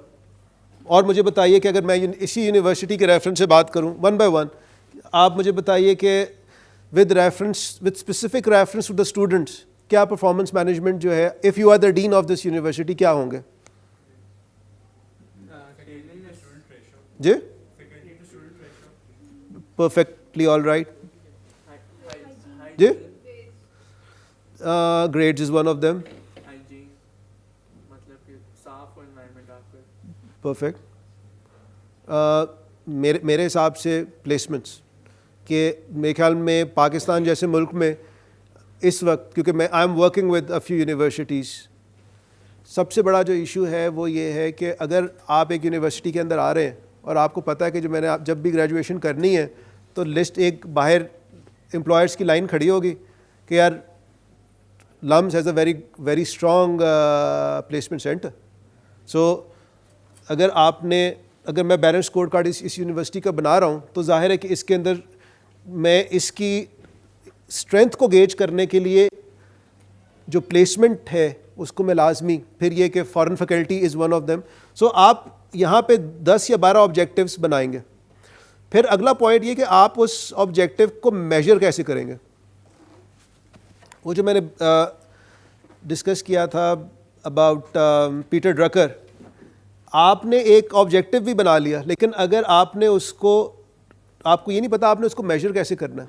Speaker 1: اور مجھے بتائیے کہ اگر میں اسی یونیورسٹی کے ریفرنس سے بات کروں 1 by 1, آپ مجھے بتائیے کہ with specific reference to the students کیا پرفارمنس مینجمنٹ جو ہے, if you are the dean of this university, کیا ہوں گے؟ جی پرفیکٹلی آل رائٹ. جی grades is one of them. Perfect. میرے حساب سے پلیسمنٹس کہ میرے خیال میں پاکستان جیسے ملک میں اس وقت, کیونکہ میں I am working with a few universities, سب سے بڑا جو ایشو ہے وہ یہ ہے کہ اگر آپ ایک یونیورسٹی کے اندر آ رہے ہیں اور آپ کو پتہ ہے کہ جو میں نے جب بھی گریجویشن کرنی ہے تو لسٹ ایک باہر امپلائرس کی لائن کھڑی ہوگی کہ یار LUMS has a very strong placement centre. So اگر میں بیلنس اسکور کارڈ اس یونیورسٹی کا بنا رہا ہوں تو ظاہر ہے کہ اس کے اندر میں اس کی اسٹرینتھ کو گیج کرنے کے لیے جو پلیسمنٹ ہے اس کو میں لازمی, پھر یہ کہ foreign faculty is one of them. So آپ یہاں پہ 10 یا 12 آبجیکٹیوز بنائیں گے. پھر اگلا پوائنٹ یہ کہ آپ اس آبجیکٹیو کو میجر کیسے کریں گے. وہ جو میں نے ڈسکس کیا تھا اباؤٹ پیٹر ڈرکر, آپ نے ایک آبجیکٹیو بھی بنا لیا لیکن اگر آپ نے آپ کو یہ نہیں پتا آپ نے اس کو میجر کیسے کرنا ہے.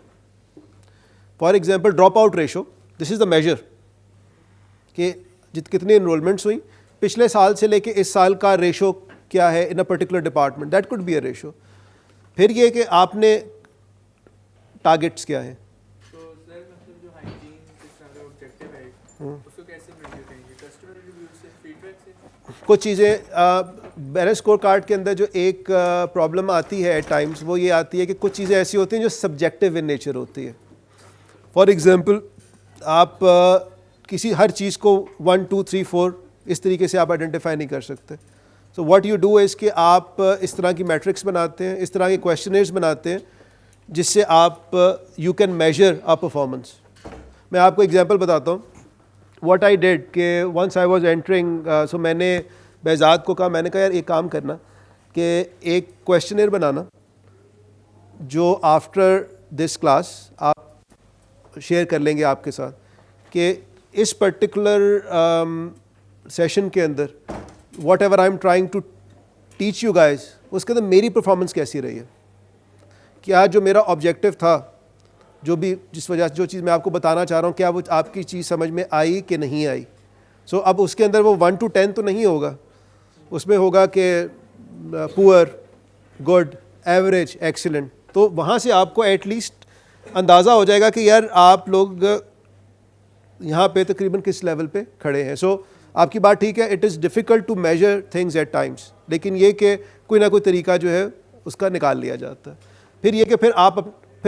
Speaker 1: For example drop out ratio, this is the measure کہ کتنی انرولمنٹس ہوئیں پچھلے سال سے لے کے اس سال کا ریشو کیا ہے in a particular department, that could be a ratio. پھر یہ کہ آپ نے ٹارگیٹس کیا ہیں. کچھ چیزیں بیلنس اسکور کارڈ کے اندر جو ایک پرابلم آتی ہے ایٹ ٹائمس وہ یہ آتی ہے کہ کچھ چیزیں ایسی ہوتی ہیں جو سبجیکٹیو ان نیچر ہوتی ہے. فار ایگزامپل آپ ہر چیز کو 1 2 3 4 اس طریقے سے آپ آئیڈینٹیفائی نہیں کر سکتے. So what you do is کہ آپ اس طرح کی میٹرکس بناتے ہیں, اس طرح کے کویشچنرز بناتے ہیں جس سے آپ you can measure a performance. میں آپ کو ایگزامپل بتاتا ہوں. واٹ آئی ڈیڈ کہ once I was entering, so میں نے بہزاد کو کہا, میں نے کہا یار ایک کام کرنا کہ ایک کویشچنر بنانا جو آفٹر دس کلاس آپ شیئر کر لیں گے آپ کے ساتھ, کہ اس پرٹیکولر سیشن کے اندر whatever I am trying to teach you guys اس کے اندر میری پرفارمنس کیسی رہی ہے, کیا جو میرا آبجیکٹیو تھا, جو بھی جس وجہ سے جو چیز میں آپ کو بتانا چاہ رہا ہوں, کیا وہ آپ کی چیز سمجھ میں آئی کہ نہیں آئی. سو اب اس کے اندر وہ 1 to 10 تو نہیں ہوگا, اس میں ہوگا کہ پور, گڈ, ایوریج, ایکسیلنٹ. تو وہاں سے آپ کو ایٹ لیسٹ اندازہ ہو جائے گا کہ یار آپ لوگ یہاں پہ تقریباً کس لیول پہ کھڑے ہیں. سو آپ کی بات ٹھیک ہے, it is difficult to measure things at times, لیکن یہ کہ کوئی نہ کوئی طریقہ جو ہے اس کا نکال لیا جاتا ہے. پھر یہ کہ پھر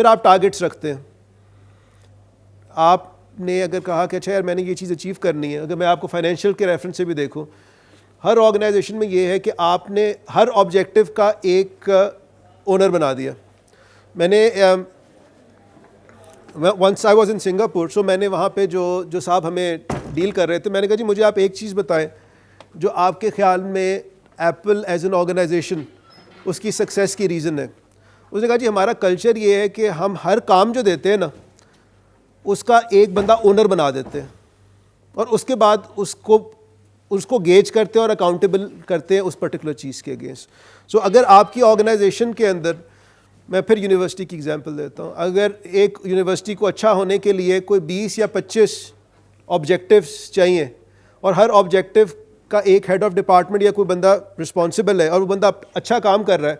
Speaker 1: آپ ٹارگیٹس رکھتے ہیں. آپ نے اگر کہا کہ اچھا یار میں نے یہ چیز اچیو کرنی ہے, اگر میں آپ کو فائنینشیل کے ریفرنس سے بھی دیکھوں, ہر آرگنائزیشن میں یہ ہے کہ آپ نے ہر آبجیکٹیو کا ایک اونر بنا دیا. میں نے once I was in Singapore, so میں نے وہاں پہ جو صاحب ہمیں ڈیل کر رہے تھے, میں نے کہا جی مجھے آپ ایک چیز بتائیں جو آپ کے خیال میں ایپل ایز این آرگنائزیشن اس کی سکسیس کی ریزن ہے. اس نے کہا جی ہمارا کلچر یہ ہے کہ ہم ہر کام جو دیتے ہیں نا اس کا ایک بندہ اونر بنا دیتے ہیں, اور اس کے بعد اس کو گیج کرتے ہیں اور اکاؤنٹیبل کرتے ہیں اس پرٹیکولر چیز کے اگینسٹ. سو اگر آپ کی آرگنائزیشن کے اندر, میں پھر یونیورسٹی کی ایگزامپل دیتا ہوں, اگر ایک یونیورسٹی کو اچھا ہونے کے لیے کوئی 20 یا 25 آبجیکٹیوز چاہیے, اور ہر آبجیکٹیو کا ایک ہیڈ آف ڈپارٹمنٹ یا کوئی بندہ رسپانسبل ہے, اور وہ بندہ اچھا کام کر رہا ہے,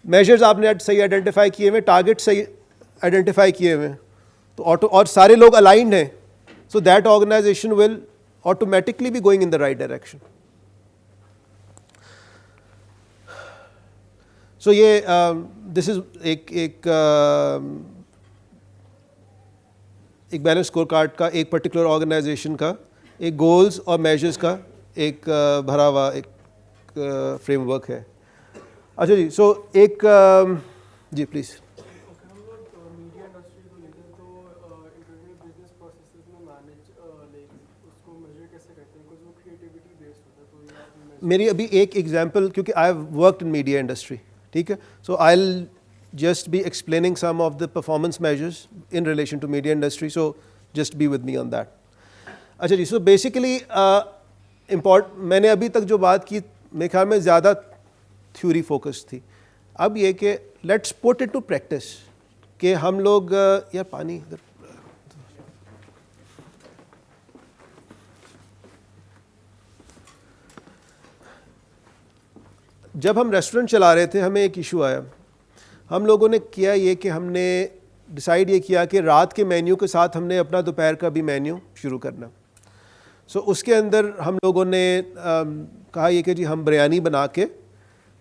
Speaker 1: میجرز آپ نے صحیح آئیڈینٹیفائی کیے ہوئے, ٹارگیٹ صحیح آئیڈینٹیفائی کیے ہوئے, تو اور سارے لوگ الائنڈ ہیں, so that organization will automatically be going in the right direction. So یہ this is ایک بیلنس اسکور کارڈ کا ایک پرٹیکولر آرگنائزیشن کا ایک گولز اور میجرز کا ایک بھرا ہوا ایک فریم ورک ہے. اچھا جی, سو ایک جی پلیز.
Speaker 4: میڈیا انڈسٹری کو لے کر تو انٹرنیٹ بزنس پروسیسز میں مینیج لائک اس کو میجر کیسے کرتے ہیں, بیکاز وہ کریٹیوٹی بیسڈ ہوتا ہے, تو یہ آپ نے
Speaker 1: میری ابھی ایک ایگزامپل, کیونکہ I have worked in media industry, ٹھیک ہے, so I will just be explaining some of the performance measures in relation to media industry, so just be with me on that. اچھا جی, سو بیسیکلی میں نے ابھی تک جو بات کی میرے خیال میں زیادہ تھیوری فوکس تھی. اب یہ کہ let's put it to practice, کہ ہم لوگ یار پانی ادھر, جب ہم ریسٹورنٹ چلا رہے تھے ہمیں ایک ایشو آیا. ہم لوگوں نے کیا یہ کہ ہم نے ڈیسائیڈ یہ کیا کہ رات کے مینیو کے ساتھ ہم نے اپنا دوپہر کا بھی مینیو شروع کرنا. سو اس کے اندر ہم لوگوں نے کہا یہ کہ جی ہم بریانی بنا کے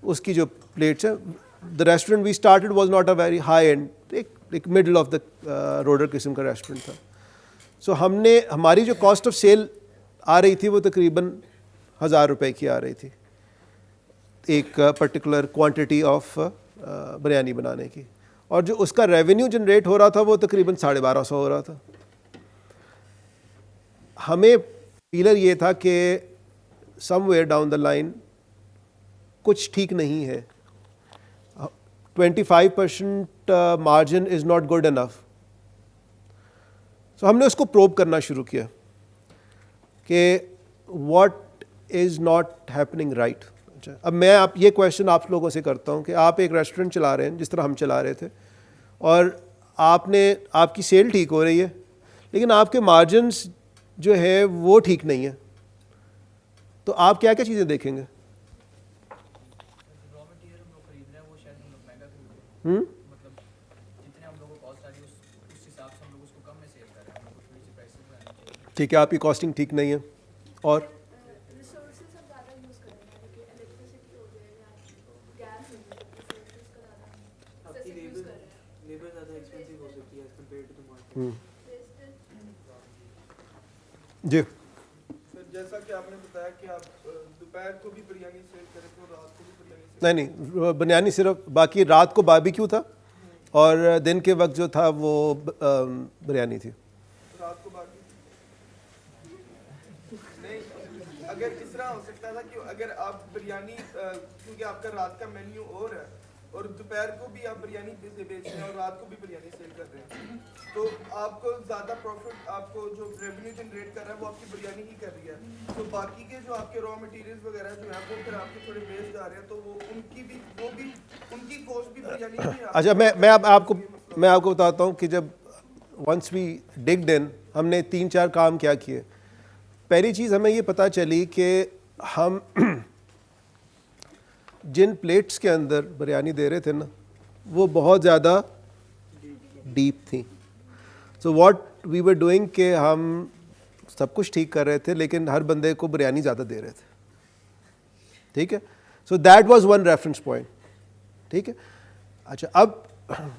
Speaker 1: اس کی جو پلیٹس ہیں, the restaurant we started was not a very high end, ایک مڈل آف دا روڈر قسم کا ریسٹورنٹ تھا. سو ہم نے ہماری جو کاسٹ آف سیل آ رہی تھی وہ تقریباً 1000 روپے کی آ رہی تھی ایک پرٹیکولر کوانٹٹی آف بریانی بنانے کی, اور جو اس کا ریونیو جنریٹ ہو رہا تھا وہ تقریباً 1250 ہو رہا تھا. ہمیں فیلر یہ تھا کہ somewhere down the line کچھ ٹھیک نہیں ہے, 25% margin is not good enough. So ہم نے اس کو پروب کرنا شروع کیا کہ what is not happening right. اب میں یہ کویشچن آپ لوگوں سے کرتا ہوں کہ آپ ایک ریسٹورنٹ چلا رہے ہیں جس طرح ہم چلا رہے تھے, اور آپ کی سیل ٹھیک ہو رہی ہے, لیکن آپ کے مارجنس جو ہے وہ ٹھیک نہیں ہے, تو آپ کیا کیا چیزیں دیکھیں گے؟
Speaker 3: را مٹیریل ہم لوگ خرید رہے ہیں وہ شاید ہم لوگ مہنگا خرید رہے ہیں, مطلب جتنے ہم لوگوں کو کاسٹ آ رہی ہے اس حساب سے ہم لوگ اس کو کم میں سیل کر رہے ہیں, ہم لوگ کو تھوڑی سی پرائسنگ بنانی چاہیے.
Speaker 1: ٹھیک ہے, آپ کی کاسٹنگ ٹھیک نہیں ہے. اور
Speaker 5: ریسورسز ہم زیادہ یوز کر رہے ہیں, کہ الیکٹریسٹی ہو گیا یا گیس ہو گیا, ریسورسز کا زیادہ
Speaker 4: آپ کی
Speaker 5: یوز کر رہے ہیں.
Speaker 4: لیبر زیادہ ایکسپینسو ہو سکتی ہے as compare to the market.
Speaker 1: جی
Speaker 6: سر جیسا کہ آپ نے بتایا کہ آپ دوپہر کو بھی بریانی سیل کرے تھے اور رات کو بھی بریانی سیل.
Speaker 1: نہیں, بریانی صرف, باقی رات کو باربیکیو تھا اور دن کے وقت جو تھا وہ بریانی تھی.
Speaker 6: رات کو باقی نہیں, اگر اس طرح ہو سکتا تھا کہ اگر آپ بریانی, کیونکہ آپ کا رات کا مینیو اور ہے اور دوپہر کو بھی آپ بریانی بیچ رہے ہیں اور رات کو بھی بریانی سیل کر رہے ہیں, تو آپ کو زیادہ پروفٹ آپ کو جو ریونیو جنریٹ کر رہا ہے وہ آپ کی بریانی ہی کر رہی ہے. تو باقی کے جو آپ کے را مٹیریلز وغیرہ جو ہیں وہ پھر آپ کے تھوڑے ویسٹ جا رہے ہیں, تو وہ ان کی کوسٹ بھی بریانی کی ہے.
Speaker 1: اچھا میں آپ کو بتاتا ہوں کہ جب ونس وی ڈگڈ ان, ہم نے 3-4 کام کیا کیے. پہلی چیز ہمیں یہ پتہ چلی کہ ہم جن پلیٹس کے اندر بریانی دے رہے تھے نا وہ بہت زیادہ ڈیپ تھیں. So what we were doing کہ ہم سب کچھ ٹھیک کر رہے تھے لیکن ہر بندے کو بریانی زیادہ دے رہے تھے. ٹھیک ہے, so that was one reference point. ٹھیک ہے, اچھا اب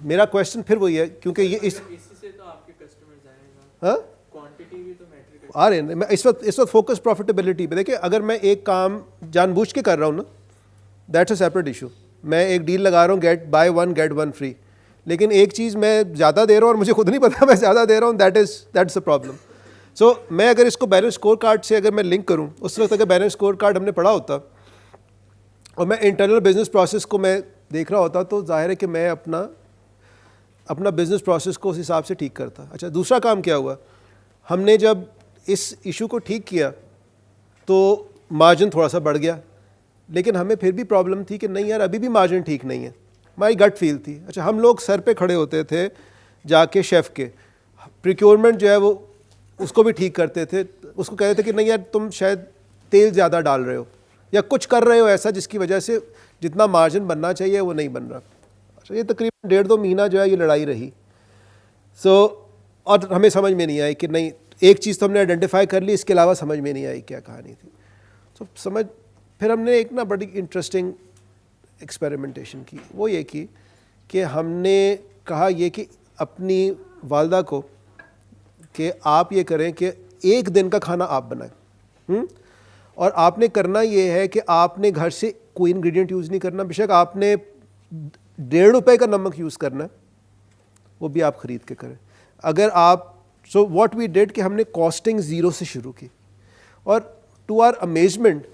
Speaker 1: میرا کویشچن پھر وہی ہے کیونکہ یہ
Speaker 2: اسی سے تو آپ کے کسٹمرز آئیں گا,
Speaker 1: ہاں
Speaker 2: کوانٹٹی بھی تو میٹر کرتی
Speaker 1: آ رہے ہیں. میں اس وقت فوکس پروفیٹیبلٹی پہ. دیکھیں اگر میں ایک کام جان بوجھ کے کر رہا ہوں نا, دیٹس اے سیپریٹ ایشو. میں ایک ڈیل لگا رہا ہوں بائی 1 get 1 free, لیکن ایک چیز میں زیادہ دے رہا ہوں اور مجھے خود نہیں پتا میں زیادہ دے رہا ہوں, دیٹس اے پرابلم. سو میں اگر اس کو بیلنس اسکور کارڈ سے اگر میں لنک کروں, اس وقت اگر بیلنس اسکور کارڈ ہم نے پڑھا ہوتا اور میں انٹرنل بزنس پروسیس کو میں دیکھ رہا ہوتا تو ظاہر ہے کہ میں اپنا بزنس پروسیس کو اس حساب سے ٹھیک کرتا. اچھا دوسرا کام کیا ہوا, ہم نے جب اس ایشو کو ٹھیک کیا تو مارجن تھوڑا سا بڑھ گیا, لیکن ہمیں پھر بھی پرابلم تھی کہ نہیں یار ابھی بھی مارجن ٹھیک نہیں ہے. ہماری گٹ فیل تھی. اچھا ہم لوگ سر پہ کھڑے ہوتے تھے جا کے شیف کے, پریکیورمنٹ جو ہے وہ اس کو بھی ٹھیک کرتے تھے, اس کو کہتے تھے کہ نہیں یار تم شاید تیل زیادہ ڈال رہے ہو یا کچھ کر رہے ہو ایسا جس کی وجہ سے جتنا مارجن بننا چاہیے وہ نہیں بن رہا. اچھا یہ تقریباً 1.5-2 مہینہ جو ہے یہ لڑائی رہی. اور ہمیں سمجھ میں نہیں آئی کہ نہیں, ایک چیز تو ہم نے آئیڈینٹیفائی کر لی, اس کے علاوہ سمجھ میں نہیں آئی کیا کہانی تھی. پھر ہم نے ایک نا بڑی انٹرسٹنگ ایکسپیریمنٹیشن کی. وہ یہ کی کہ ہم نے کہا یہ کہ اپنی والدہ کو کہ آپ یہ کریں کہ ایک دن کا کھانا آپ بنائیں, اور آپ نے کرنا یہ ہے کہ آپ نے گھر سے کوئی انگریڈینٹ یوز نہیں کرنا. بے شک آپ نے 1.5 روپے کا نمک یوز کرنا ہے, وہ بھی آپ خرید کے کریں. اگر آپ سو واٹ وی ڈیڈ کہ ہم نے کاسٹنگ 0 سے شروع کی, اور ٹو آر امیزمنٹ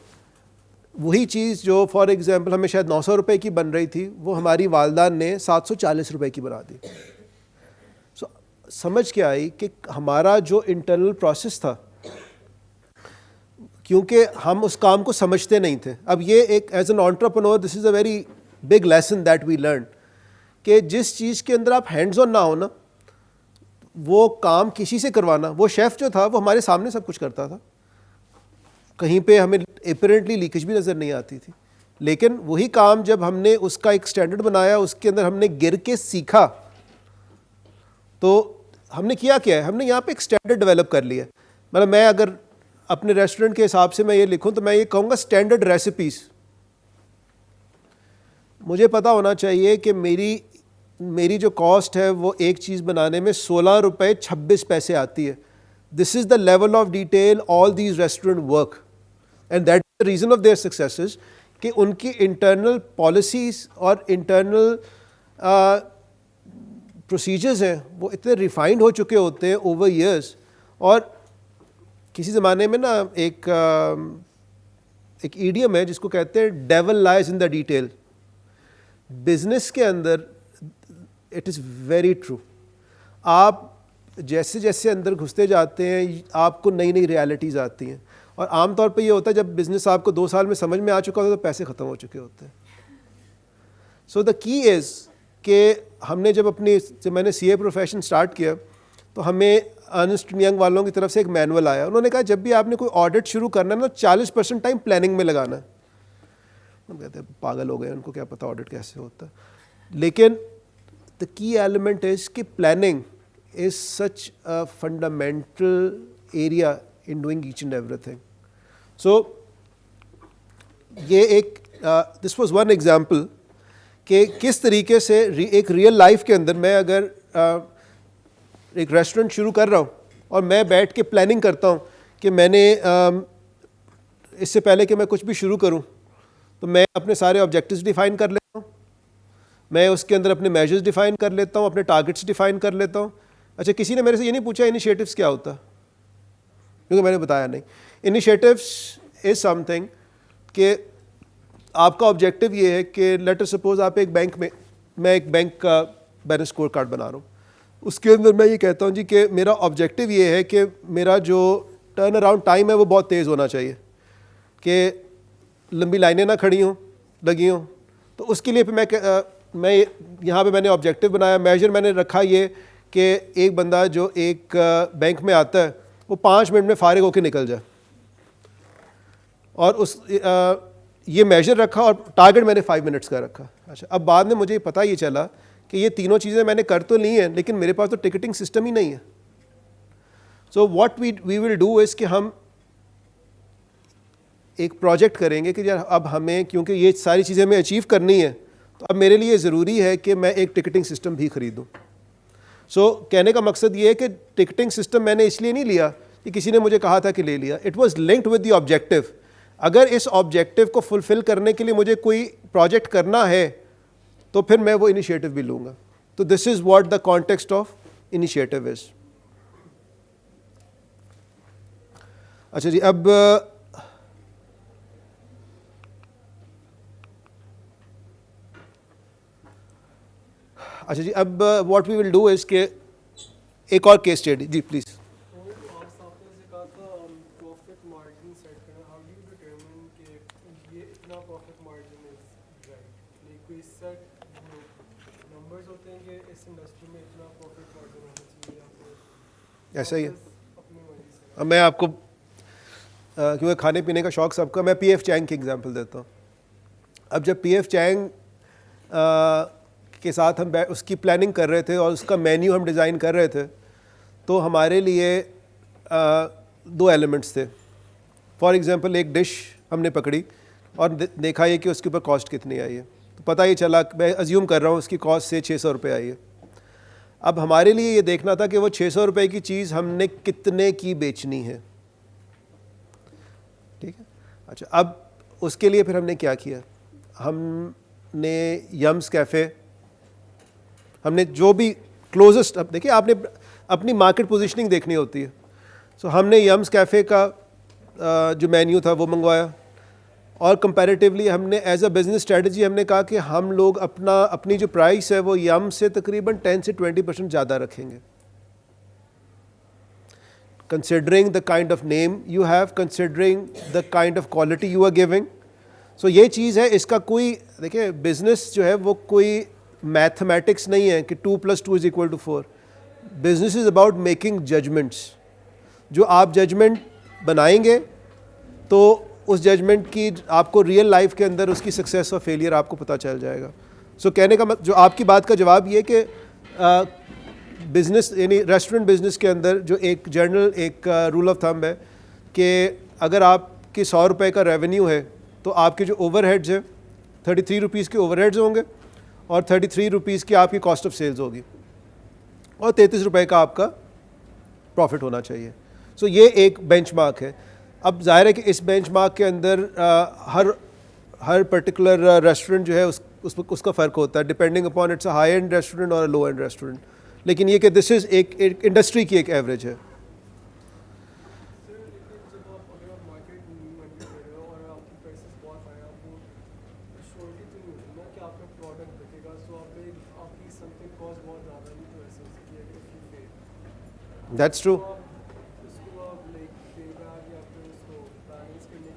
Speaker 1: وہی چیز جو فار ایگزامپل ہمیں شاید 900 روپے کی بن رہی تھی وہ ہماری والدہ نے 740 روپے کی بنا دی. سو سمجھ کے آئی کہ ہمارا جو انٹرنل پروسیس تھا, کیونکہ ہم اس کام کو سمجھتے نہیں تھے. اب یہ ایک as an entrepreneur this is a very big lesson that we learn کہ جس چیز کے اندر آپ ہینڈز آن نہ ہو نا, وہ کام کسی سے کروانا. وہ شیف جو تھا وہ ہمارے سامنے سب کچھ کرتا تھا, کہیں پہ ہمیں اپیرنٹلی لیکیج بھی نظر نہیں آتی تھی, لیکن وہی کام جب ہم نے اس کا ایک سٹینڈرڈ بنایا, اس کے اندر ہم نے گر کے سیکھا, تو ہم نے کیا ہے ہم نے یہاں پہ ایک سٹینڈرڈ ڈیولپ کر لیا. مطلب میں اگر اپنے ریسٹورنٹ کے حساب سے میں یہ لکھوں تو میں یہ کہوں گا سٹینڈرڈ ریسیپیز. مجھے پتہ ہونا چاہیے کہ میری جو کاسٹ ہے وہ ایک چیز بنانے میں 16 روپے 26 پیسے آتی ہے. This is the level of detail all these restaurant work, and that is the reason of their success کہ ان کی انٹرنل پالیسیز اور انٹرنل پروسیجرز ہیں وہ اتنے ریفائنڈ ہو چکے ہوتے ہیں اوور ایئرس. اور کسی زمانے میں نا ایک ایڈیم ہے جس کو کہتے ہیں devil lies in the detail. Business کے اندر اٹ از ویری ٹرو. آپ جیسے جیسے اندر گھستے جاتے ہیں آپ کو نئی نئی ریالٹیز آتی ہیں, اور عام طور پہ یہ ہوتا ہے جب بزنس آپ کو 2 سال میں سمجھ میں آ چکا ہوتا ہے تو پیسے ختم ہو چکے ہوتے ہیں. سو دا کی از کہ ہم نے جب میں نے سی اے پروفیشن سٹارٹ کیا تو ہمیں ارنسٹ اینڈ ینگ والوں کی طرف سے ایک مینول آیا. انہوں نے کہا جب بھی آپ نے کوئی آڈٹ شروع کرنا ہے نا 40% ٹائم پلاننگ میں لگانا ہے. ہم کہتے ہیں پاگل ہو گئے, ان کو کیا پتہ آڈٹ کیسے ہوتا ہے. لیکن the key element is کہ planning is such a fundamental area in doing each and everything. So یہ ایک this was one example کہ کس طریقے سے ایک ریئل لائف کے اندر میں اگر ایک ریسٹورنٹ شروع کر رہا ہوں اور میں بیٹھ کے پلاننگ کرتا ہوں کہ میں نے اس سے پہلے کہ میں کچھ بھی شروع کروں تو میں اپنے سارے آبجیکٹیوز ڈیفائن کر لیتا ہوں, میں اس کے اندر اپنے میجرز ڈیفائن کر لیتا ہوں, اپنے ٹارگٹس ڈیفائن کر لیتا ہوں. اچھا کسی نے میرے سے یہ نہیں پوچھا انیشیٹوز کیا ہوتا, کیونکہ میں نے بتایا نہیں. انیشیٹوز از سم تھنگ کہ آپ کا آبجیکٹیو یہ ہے کہ لیٹ اس سپوز آپ ایک بینک میں ایک بینک کا بیلنس اسکور کارڈ بنا رہا ہوں. اس کے اندر میں یہ کہتا ہوں جی کہ میرا آبجیکٹیو یہ ہے کہ میرا جو ٹرن اراؤنڈ ٹائم ہے وہ بہت تیز ہونا چاہیے, کہ لمبی لائنیں نہ کھڑی ہوں لگی ہوں. تو اس کے لیے پھر میں یہاں پہ میں نے آبجیکٹیو بنایا, میجر میں نے رکھا یہ کہ ایک بندہ جو ایک بینک میں آتا ہے وہ 5 منٹ میں فارغ ہو کے نکل جائے, اور یہ میجر رکھا, اور ٹارگٹ میں نے 5 منٹس کا رکھا. اچھا, اب بعد میں مجھے پتہ یہ چلا کہ یہ تینوں چیزیں میں نے کر تو لی ہیں لیکن میرے پاس تو ٹکٹنگ سسٹم ہی نہیں ہے. So what we will do is کہ ہم ایک پروجیکٹ کریں گے کہ یار اب ہمیں, کیونکہ یہ ساری چیزیں ہمیں اچیو کرنی ہے, تو اب میرے لیے ضروری ہے کہ میں ایک ٹکٹنگ سسٹم بھی خریدوں. سو کہنے کا مقصد یہ ہے کہ ٹکٹنگ سسٹم میں نے اس لیے نہیں لیا کہ کسی نے مجھے کہا تھا کہ لے لیا. It was linked with the objective. اگر اس آبجیکٹیو کو فلفل کرنے کے لیے مجھے کوئی پروجیکٹ کرنا ہے تو پھر میں وہ انیشیٹو بھی لوں گا. تو this is what the context of initiative is. اچھا جی, اب what we will do is کہ ایک اور کیس اسٹڈی. G please.
Speaker 4: آپ نے کہا تھا پروفٹ مارجن سیٹ کرنا. ہاؤ ڈو یو ڈیٹرمن کہ یہ اتنا profit margin is right? Like کوئی سیٹ نمبرز ہوتے ہیں کہ اس انڈسٹری میں اتنا پروفٹ مارجن ہونا چاہیے, یا پھر
Speaker 1: ایسا ہی ہے.
Speaker 4: اپنی مرضی سے؟
Speaker 1: اب میں آپ کو کیونکہ کھانے پینے کا شوق سب کا, میں پی ایف چینگ کی ایگزامپل دیتا ہوں. اب جب پی ایف چینگ کے ساتھ ہم اس کی پلاننگ کر رہے تھے اور اس کا مینیو ہم ڈیزائن کر رہے تھے, تو ہمارے لیے 2 ایلیمنٹس تھے. فار ایگزامپل ایک ڈش ہم نے پکڑی اور دیکھا یہ کہ اس کے اوپر کاسٹ کتنی آئی ہے. تو پتہ یہ چلا, میں ازیوم کر رہا ہوں اس کی کاسٹ سے 600 روپے آئی ہے. اب ہمارے لیے یہ دیکھنا تھا کہ وہ 600 روپے کی چیز ہم نے کتنے کی بیچنی ہے. ٹھیک ہے. اچھا, اب اس کے لیے پھر ہم نے کیا کیا, ہم نے یمز کیفے, ہم نے جو بھی کلوزسٹ, اب دیکھیں آپ نے اپنی مارکیٹ پوزیشننگ دیکھنی ہوتی ہے. سو ہم نے یمز کیفے کا جو مینیو تھا وہ منگوایا, اور کمپیریٹیولی ہم نے ایز اے بزنس اسٹریٹجی ہم نے کہا کہ ہم لوگ اپنی جو پرائس ہے وہ یم سے تقریباً 10 سے 20% زیادہ رکھیں گے, considering the kind of name you have, considering the kind of quality you are giving. So یہ چیز ہے, اس کا کوئی دیکھیں بزنس جو ہے وہ کوئی میتھمیٹکس نہیں ہے کہ 2 + 2 = 4. Business is about making judgements. جو آپ ججمنٹ بنائیں گے تو اس ججمنٹ کی آپ کو ریئل لائف کے اندر اس کی سکسیس اور فیلئر آپ کو پتہ چل جائے گا. سو کہنے کا جو آپ کی بات کا جواب یہ کہ بزنس یعنی ریسٹورنٹ بزنس کے اندر جو ایک جنرل ایک رول آف تھمب ہے کہ اگر آپ کی 100 روپے کا ریونیو ہے تو آپ کے جو اوور ہیڈز ہیں 33 روپیز کے اوور ہیڈز ہوں گے, اور 33 روپیز کی آپ کی کاسٹ آف سیلز ہوگی, اور 33 روپے کا آپ کا پروفٹ ہونا چاہیے. سو یہ ایک بینچ مارک ہے. اب ظاہر ہے کہ اس بینچ مارک کے اندر ہر پرٹیکولر ریسٹورنٹ جو ہے اس کا فرق ہوتا ہے, depending upon it's a high end restaurant اور لو اینڈ ریسٹورنٹ. لیکن یہ کہ دس از ایک انڈسٹری کی ایک ایوریج ہے.
Speaker 4: سر لیکن جب اگر آپ مارکیٹ منڈی کر رہے ہو اور آپ کی پرائسز بہت آئے, آپ کو شیورٹی تو نہیں ہوتی نا کہ آپ کا پروڈکٹ بکے گا. سو آپ کی سم تھنگ کاسٹ بہت زیادہ نہیں تو ایسے ہوتی ہے کہ
Speaker 1: دیٹس ٹرو.
Speaker 4: اس کو آپ لائک پے بیک یا پھر اس کو بیلنس کرنے کے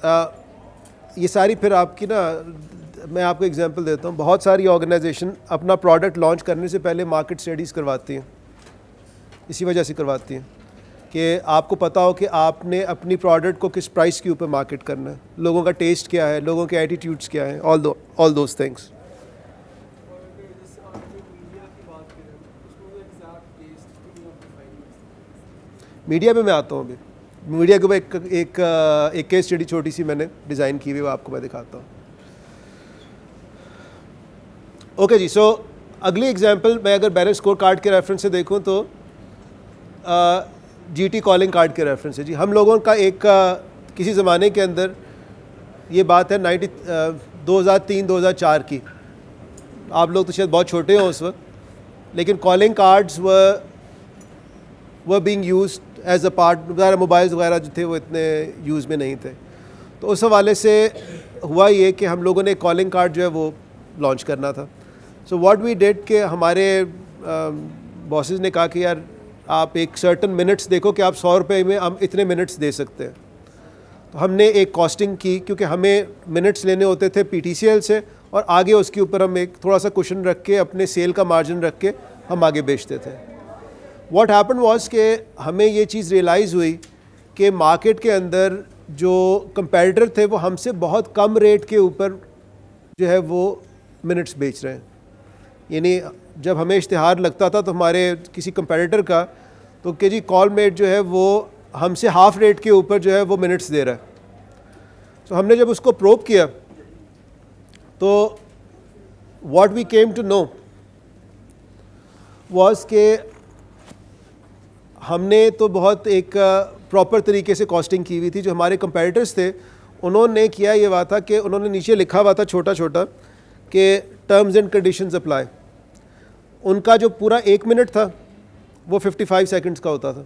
Speaker 4: لیے
Speaker 1: یہ ساری پھر آپ کی نا, میں آپ کو ایگزامپل دیتا ہوں. بہت ساری آرگنائزیشن اپنا پروڈکٹ لانچ کرنے سے پہلے مارکیٹ اسٹڈیز کرواتی ہیں. اسی وجہ سے کرواتی ہیں کہ آپ کو پتہ ہو کہ آپ نے اپنی پروڈکٹ کو کس پرائس کے اوپر مارکیٹ کرنا ہے, لوگوں کا ٹیسٹ کیا ہے, لوگوں کے ایٹیٹیوڈس کیا ہیں, آل دوز تھنگس.
Speaker 4: اور اگر جیسے آپ جو میڈیا کی بات کریں اس میں ایگزیکٹ ٹیسٹ بھی نہیں ڈیفائن کر سکتے.
Speaker 1: میڈیا پہ میں آتا ہوں. ابھی میڈیا کے اوپر ایک کیس اسٹڈی چھوٹی سی میں نے ڈیزائن کی ہوئی, وہ آپ کو میں دکھاتا ہوں. اوکے جی. سو اگلی ایگزامپل میں اگر بیلنس اسکور کارڈ کے ریفرنس سے دیکھوں تو جی ٹی کالنگ کارڈ کے ریفرنس سے. جی ہم لوگوں کا ایک کسی زمانے کے اندر, یہ بات ہے 2003-2004 کی, آپ لوگ تو شاید بہت چھوٹے ہوں اس وقت, لیکن calling cards were being used as a part. Mobiles وغیرہ جو تھے وہ اتنے یوز میں نہیں تھے, تو اس حوالے سے ہوا یہ کہ ہم لوگوں نے ایک کالنگ کارڈ جو ہے وہ لانچ کرنا تھا. سو واٹ وی ڈیڈ کہ ہمارے باسز نے کہا کہ یار آپ ایک سرٹن منٹس دیکھو کہ آپ 100 روپے میں ہم اتنے منٹس دے سکتے ہیں. تو ہم نے ایک کاسٹنگ کی کیونکہ ہمیں منٹس لینے ہوتے تھے پی ٹی سی ایل سے, اور آگے اس کے اوپر ہم ایک تھوڑا سا کوشن رکھ کے اپنے سیل کا مارجن رکھ کے ہم آگے بیچتے تھے. واٹ ہیپن واز کہ ہمیں یہ چیز ریئلائز ہوئی کہ مارکیٹ کے اندر جو کمپیٹیٹر تھے وہ ہم سے بہت کم ریٹ کے اوپر جو ہے وہ منٹس بیچ رہے ہیں. یعنی جب ہمیں اشتہار لگتا تھا تو ہمارے کسی کمپیٹیٹر کا, تو کہ جی کال میٹ جو ہے وہ ہم سے ہاف ریٹ کے اوپر جو ہے وہ منٹس دے رہا ہے. تو ہم نے جب اس کو پروب کیا تو what we came to know was کہ ہم نے تو بہت ایک پراپر طریقے سے کاسٹنگ کی ہوئی تھی. جو ہمارے کمپیٹیٹرز تھے انہوں نے کیا یہ ہوا تھا کہ انہوں نے نیچے لکھا ہوا تھا چھوٹا چھوٹا کہ ٹرمز اینڈ کنڈیشنز اپلائی. ان کا جو پورا 1 منٹ تھا وہ 55 سیکنڈز کا ہوتا تھا.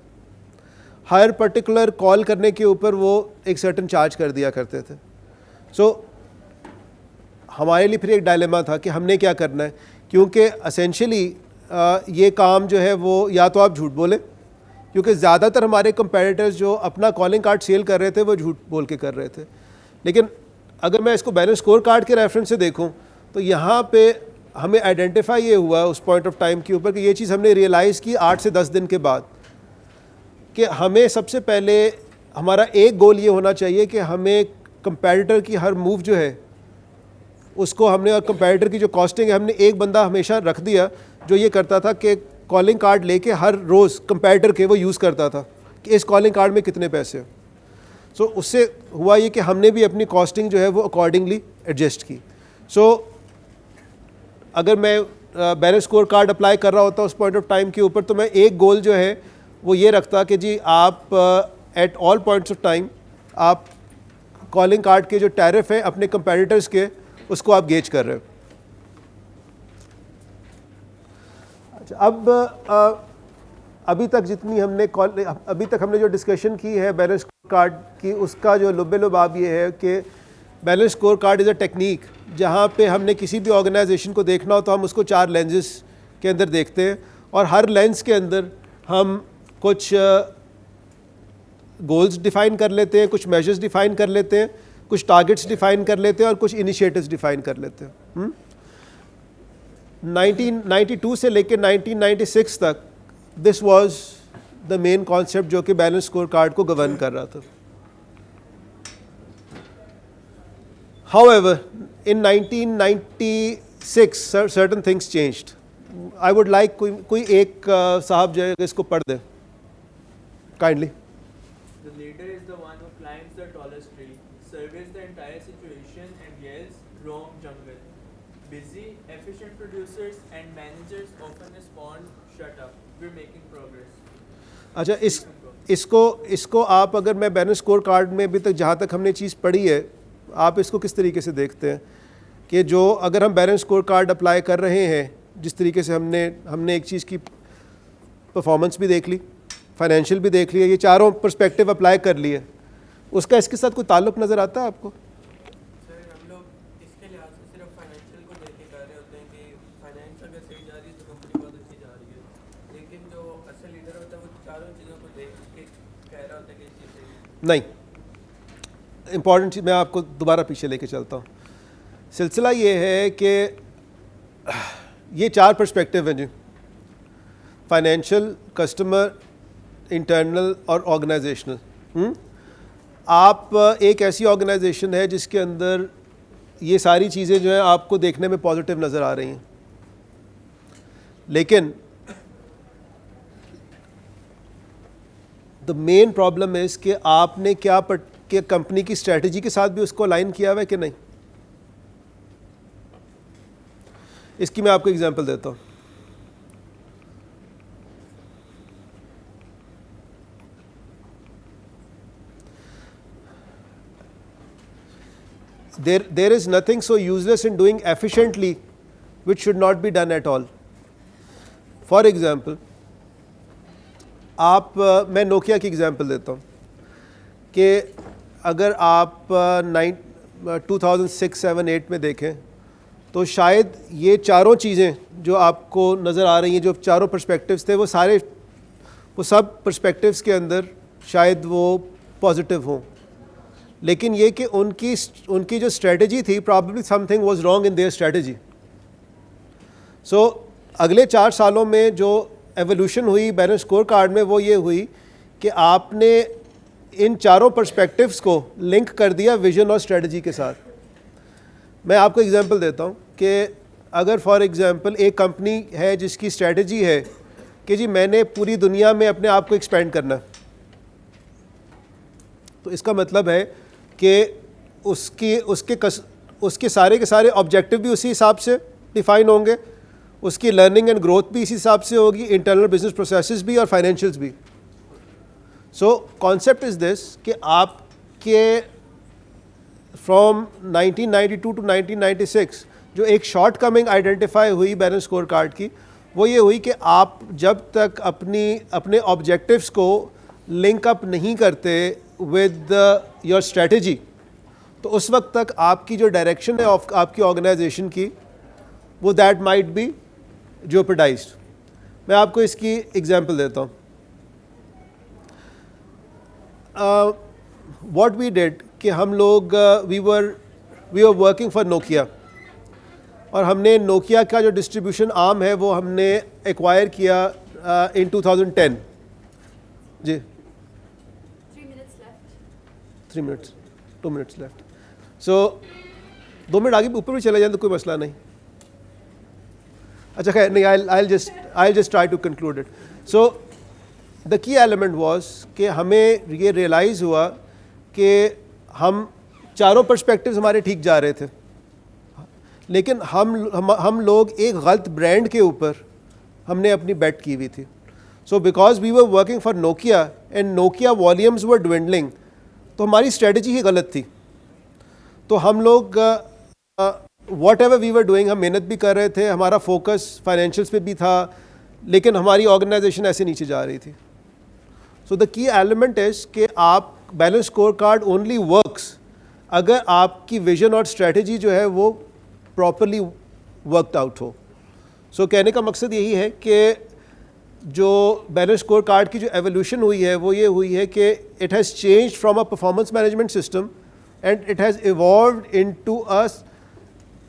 Speaker 1: ہر پرٹیکولر کال کرنے کے اوپر وہ ایک سرٹن چارج کر دیا کرتے تھے. سو ہمارے لیے پھر ایک ڈائلیما تھا کہ ہم نے کیا کرنا ہے, کیونکہ اسینشلی یہ کام جو ہے وہ یا تو آپ جھوٹ بولیں, کیونکہ زیادہ تر ہمارے کمپیٹیٹرز جو اپنا کالنگ کارڈ سیل کر رہے تھے وہ جھوٹ بول کے کر رہے تھے. لیکن اگر میں اس کو بیلنس اسکور کارڈ کے ریفرنس سے دیکھوں تو یہاں پہ ہمیں آئیڈینٹیفائی یہ ہوا اس پوائنٹ آف ٹائم کے اوپر کہ یہ چیز ہم نے ریئلائز کی 8 سے 10 دن کے بعد کہ ہمیں سب سے پہلے ہمارا ایک گول یہ ہونا چاہیے کہ ہمیں کمپیٹیٹر کی ہر موو جو ہے اس کو ہم نے, اور کمپیٹیٹر کی جو کاسٹنگ ہے ہم نے ایک بندہ ہمیشہ رکھ دیا جو یہ کرتا تھا کہ کالنگ کارڈ لے کے ہر روز کمپیٹیٹر کے وہ یوز کرتا تھا کہ اس کالنگ کارڈ میں کتنے پیسے ہیں. سو اس سے ہوا یہ کہ ہم نے بھی اپنی کاسٹنگ جو ہے وہ اکارڈنگلی ایڈجسٹ کی. سو اگر میں بیلنس اسکور کارڈ اپلائی کر رہا ہوتا اس پوائنٹ آف ٹائم کے اوپر تو میں ایک گول جو ہے وہ یہ رکھتا کہ جی آپ at all points of time آپ کالنگ کارڈ کے جو ٹیرف ہیں اپنے کمپیٹیٹرز کے اس کو آپ گیج کر رہے ہیں. اچھا, اب ابھی تک جتنی ہم نے جو ڈسکشن کی ہے بیلنس کارڈ کی, اس کا جو لب لباب یہ ہے کہ balance score card is a technique جہاں پہ ہم نے کسی بھی آرگنائزیشن کو دیکھنا ہو تو ہم اس کو 4 لینزز کے اندر دیکھتے ہیں, اور ہر لینز کے اندر ہم کچھ گولز ڈیفائن کر لیتے ہیں, کچھ میجرز ڈیفائن کر لیتے ہیں, کچھ ٹارگٹس ڈیفائن کر لیتے ہیں اور کچھ انیشیٹوز ڈیفائن کر لیتے ہیں. 1992 سے لے کے 1996 تک this was the main concept جو کہ بیلنس اسکور کارڈ کو گورن کر رہا تھا. However, in 1996 certain things changed. I would like کوئی ایک صاحب جو ہے اس کو پڑھ دے kindly.
Speaker 7: The leader is the one who climbs the tallest tree, surveys the entire situation and yells, "Wrong jungle." Busy, efficient producers and managers often respond, "Shut up, we're making progress."
Speaker 1: اچھا, اس کو آپ اگر میں بیلنس اسکور کارڈ میں ابھی تک جہاں تک ہم نے چیز پڑھی ہے آپ اس کو کس طریقے سے دیکھتے ہیں کہ جو اگر ہم بیلنس اسکور کارڈ اپلائی کر رہے ہیں جس طریقے سے ہم نے ایک چیز کی پرفارمنس بھی دیکھ لی, فائنینشیل بھی دیکھ لیا, یہ چاروں پرسپیکٹیو اپلائی کر لیے, اس کا اس کے ساتھ کوئی تعلق نظر آتا ہے آپ کو؟
Speaker 2: سر ہم لوگ اس کے لحاظ سے صرف فائنینشیل کو دیکھ کے کر رہے ہوتے ہیں کہ فائنینس اگر صحیح جا رہی ہے تو کمپنی بہت اچھی جا رہی ہے, لیکن جو اصل لیڈر ہوتا ہے وہ چاروں چیزوں کو دیکھ کے کہہ رہا ہوتا ہے کہ یہ چیز صحیح
Speaker 1: نہیں. امپورٹنٹ چیز میں آپ کو دوبارہ پیچھے لے کے چلتا ہوں. سلسلہ یہ ہے کہ یہ 4 پرسپیکٹیو ہیں جی, فائنینشیل, کسٹمر, انٹرنل اور آرگنائزیشنل. آپ ایک ایسی آرگنائزیشن ہے جس کے اندر یہ ساری چیزیں جو ہیں آپ کو دیکھنے میں پازیٹیو نظر آ رہی ہیں, لیکن دا مین پرابلم از کہ آپ نے کیا کہ کمپنی کی اسٹریٹجی کے ساتھ بھی اس کو الائن کیا ہوا ہے کہ نہیں. اس کی میں آپ کو ایگزامپل دیتا ہوں. There is nothing so useless in doing efficiently which should not be done at all. For example, میں نوکیا کی ایگزامپل دیتا ہوں کہ اگر آپ 2006, 7, 8 میں دیکھیں تو شاید یہ چاروں چیزیں جو آپ کو نظر آ رہی ہیں, جو چاروں پرسپیکٹیوز تھے, وہ سب پرسپیکٹیوز کے اندر شاید وہ پازیٹیو ہوں, لیکن یہ کہ ان کی جو اسٹریٹجی تھی, probably something was wrong in their strategy. So اگلے 4 سالوں میں جو ایولیوشن ہوئی بیلنس اسکور کارڈ میں, وہ یہ ہوئی کہ آپ نے ان چاروں پرسپیکٹیوز کو لنک کر دیا ویژن اور اسٹریٹجی کے ساتھ. میں آپ کو ایگزامپل دیتا ہوں کہ اگر فار ایگزامپل ایک کمپنی ہے جس کی اسٹریٹجی ہے کہ جی میں نے پوری دنیا میں اپنے آپ کو ایکسپینڈ کرنا, تو اس کا مطلب ہے کہ اس کے سارے کے سارے آبجیکٹیو بھی اسی حساب سے ڈیفائن ہوں گے, اس کی لرننگ اینڈ گروتھ بھی اسی حساب سے ہوگی, انٹرنل بزنس پروسیسز بھی اور فائنینشیلز بھی. سو کانسیپٹ از دس کہ آپ کے فرام 1992 ٹو 1996 جو ایک شارٹ کمنگ آئیڈینٹیفائی ہوئی بیلنس اسکور کارڈ کی, وہ یہ ہوئی کہ آپ جب تک اپنے آبجیکٹیوز کو لنک اپ نہیں کرتے ود یور اسٹریٹجی, تو اس وقت تک آپ کی جو ڈائریکشن ہے آپ کی آرگنائزیشن کی, وہ دیٹ مائٹ بی جوپرڈائزڈ. میں آپ کو اس کی ایگزامپل دیتا ہوں. واٹ وی ڈیڈ کہ ہم لوگ وی ور ورکنگ فار نوکیا, اور ہم نے نوکیا کا جو ڈسٹریبیوشن آرم ہے وہ ہم نے ایکوائر کیا ان 2010. جی 3 منٹس 2 منٹس لیفٹ. سو 2 منٹ آگے اوپر بھی چلے جائیں تو کوئی مسئلہ نہیں. اچھا خیر نہیں, I'll just try to conclude it. So the key element was کہ ہمیں یہ ریئلائز ہوا کہ ہم چاروں پرسپیکٹیوز ہمارے ٹھیک جا رہے تھے, لیکن ہم لوگ ایک غلط برانڈ کے اوپر ہم نے اپنی بیٹ کی ہوئی تھی. So because we were working for Nokia and Nokia volumes were dwindling, تو ہماری اسٹریٹجی ہی غلط تھی. تو ہم لوگ whatever we were doing, ہم محنت بھی کر رہے تھے, ہمارا فوکس فائنینشیلس پہ بھی تھا, لیکن ہماری آرگنائزیشن ایسے نیچے جا رہی تھی. سو دا کی ایلیمنٹ از کہ آپ balance score card only works اگر آپ کی ویژن اور اسٹریٹجی جو ہے وہ پراپرلی ورکڈ آؤٹ ہو. سو کہنے کا مقصد یہی ہے کہ جو بیلنس اسکور کارڈ کی جو ایولیوشن ہوئی ہے وہ یہ ہوئی ہے کہ it has change from a performance management system and it has evolved into a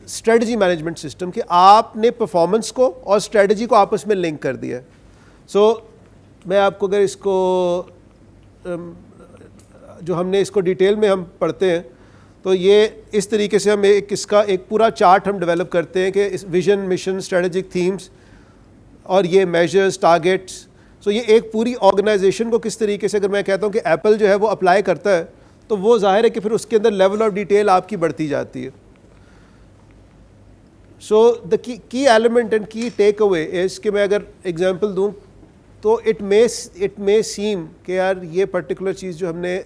Speaker 1: strategy management system, کہ آپ نے پرفارمنس کو اور اسٹریٹجی کو آپس میں لنک کر دیا. سو میں آپ کو اگر اس کو جو ہم نے اس کو ڈیٹیل میں ہم پڑھتے ہیں تو یہ اس طریقے سے ہم اس کا ایک پورا چارٹ ہم ڈیولپ کرتے ہیں کہ ویژن, مشن, اسٹریٹجک تھیمز اور یہ میجرز, ٹارگیٹس. سو یہ ایک پوری آرگنائزیشن کو کس طریقے سے, اگر میں کہتا ہوں کہ ایپل جو ہے وہ اپلائی کرتا ہے, تو وہ ظاہر ہے کہ پھر اس کے اندر لیول آف ڈیٹیل آپ کی بڑھتی جاتی ہے. سو دا کی ایلیمنٹ اینڈ کی ٹیک اوے از کہ میں اگر ایگزامپل دوں تو اٹ مے سیم کہ یار یہ پرٹیکولر چیز جو ہم نے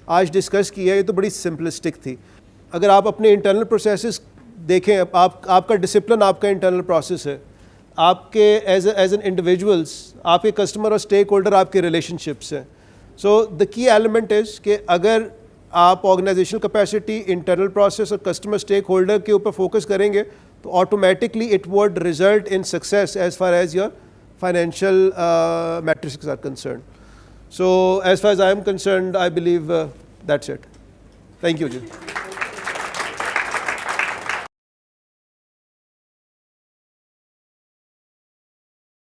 Speaker 1: آج ڈسکس کی ہے یہ تو بڑی سمپلسٹک تھی. اگر آپ اپنے انٹرنل پروسیسز دیکھیں, آپ کا ڈسپلن آپ کا انٹرنل پروسیس ہے, آپ کے ایز این انڈیویجولس آپ کے کسٹمر اور اسٹیک ہولڈر آپ کے ریلیشن شپس ہیں. سو دا کی ایلیمنٹ از کہ اگر آپ آرگنائزیشنل کیپیسٹی, انٹرنل پروسیس اور کسٹمر اسٹیک ہولڈر کے اوپر فوکس کریں گے تو automatically it would result in success as far as your financial metrics are concerned. So as far as I am concerned, I believe that's it. Thank you, Ji.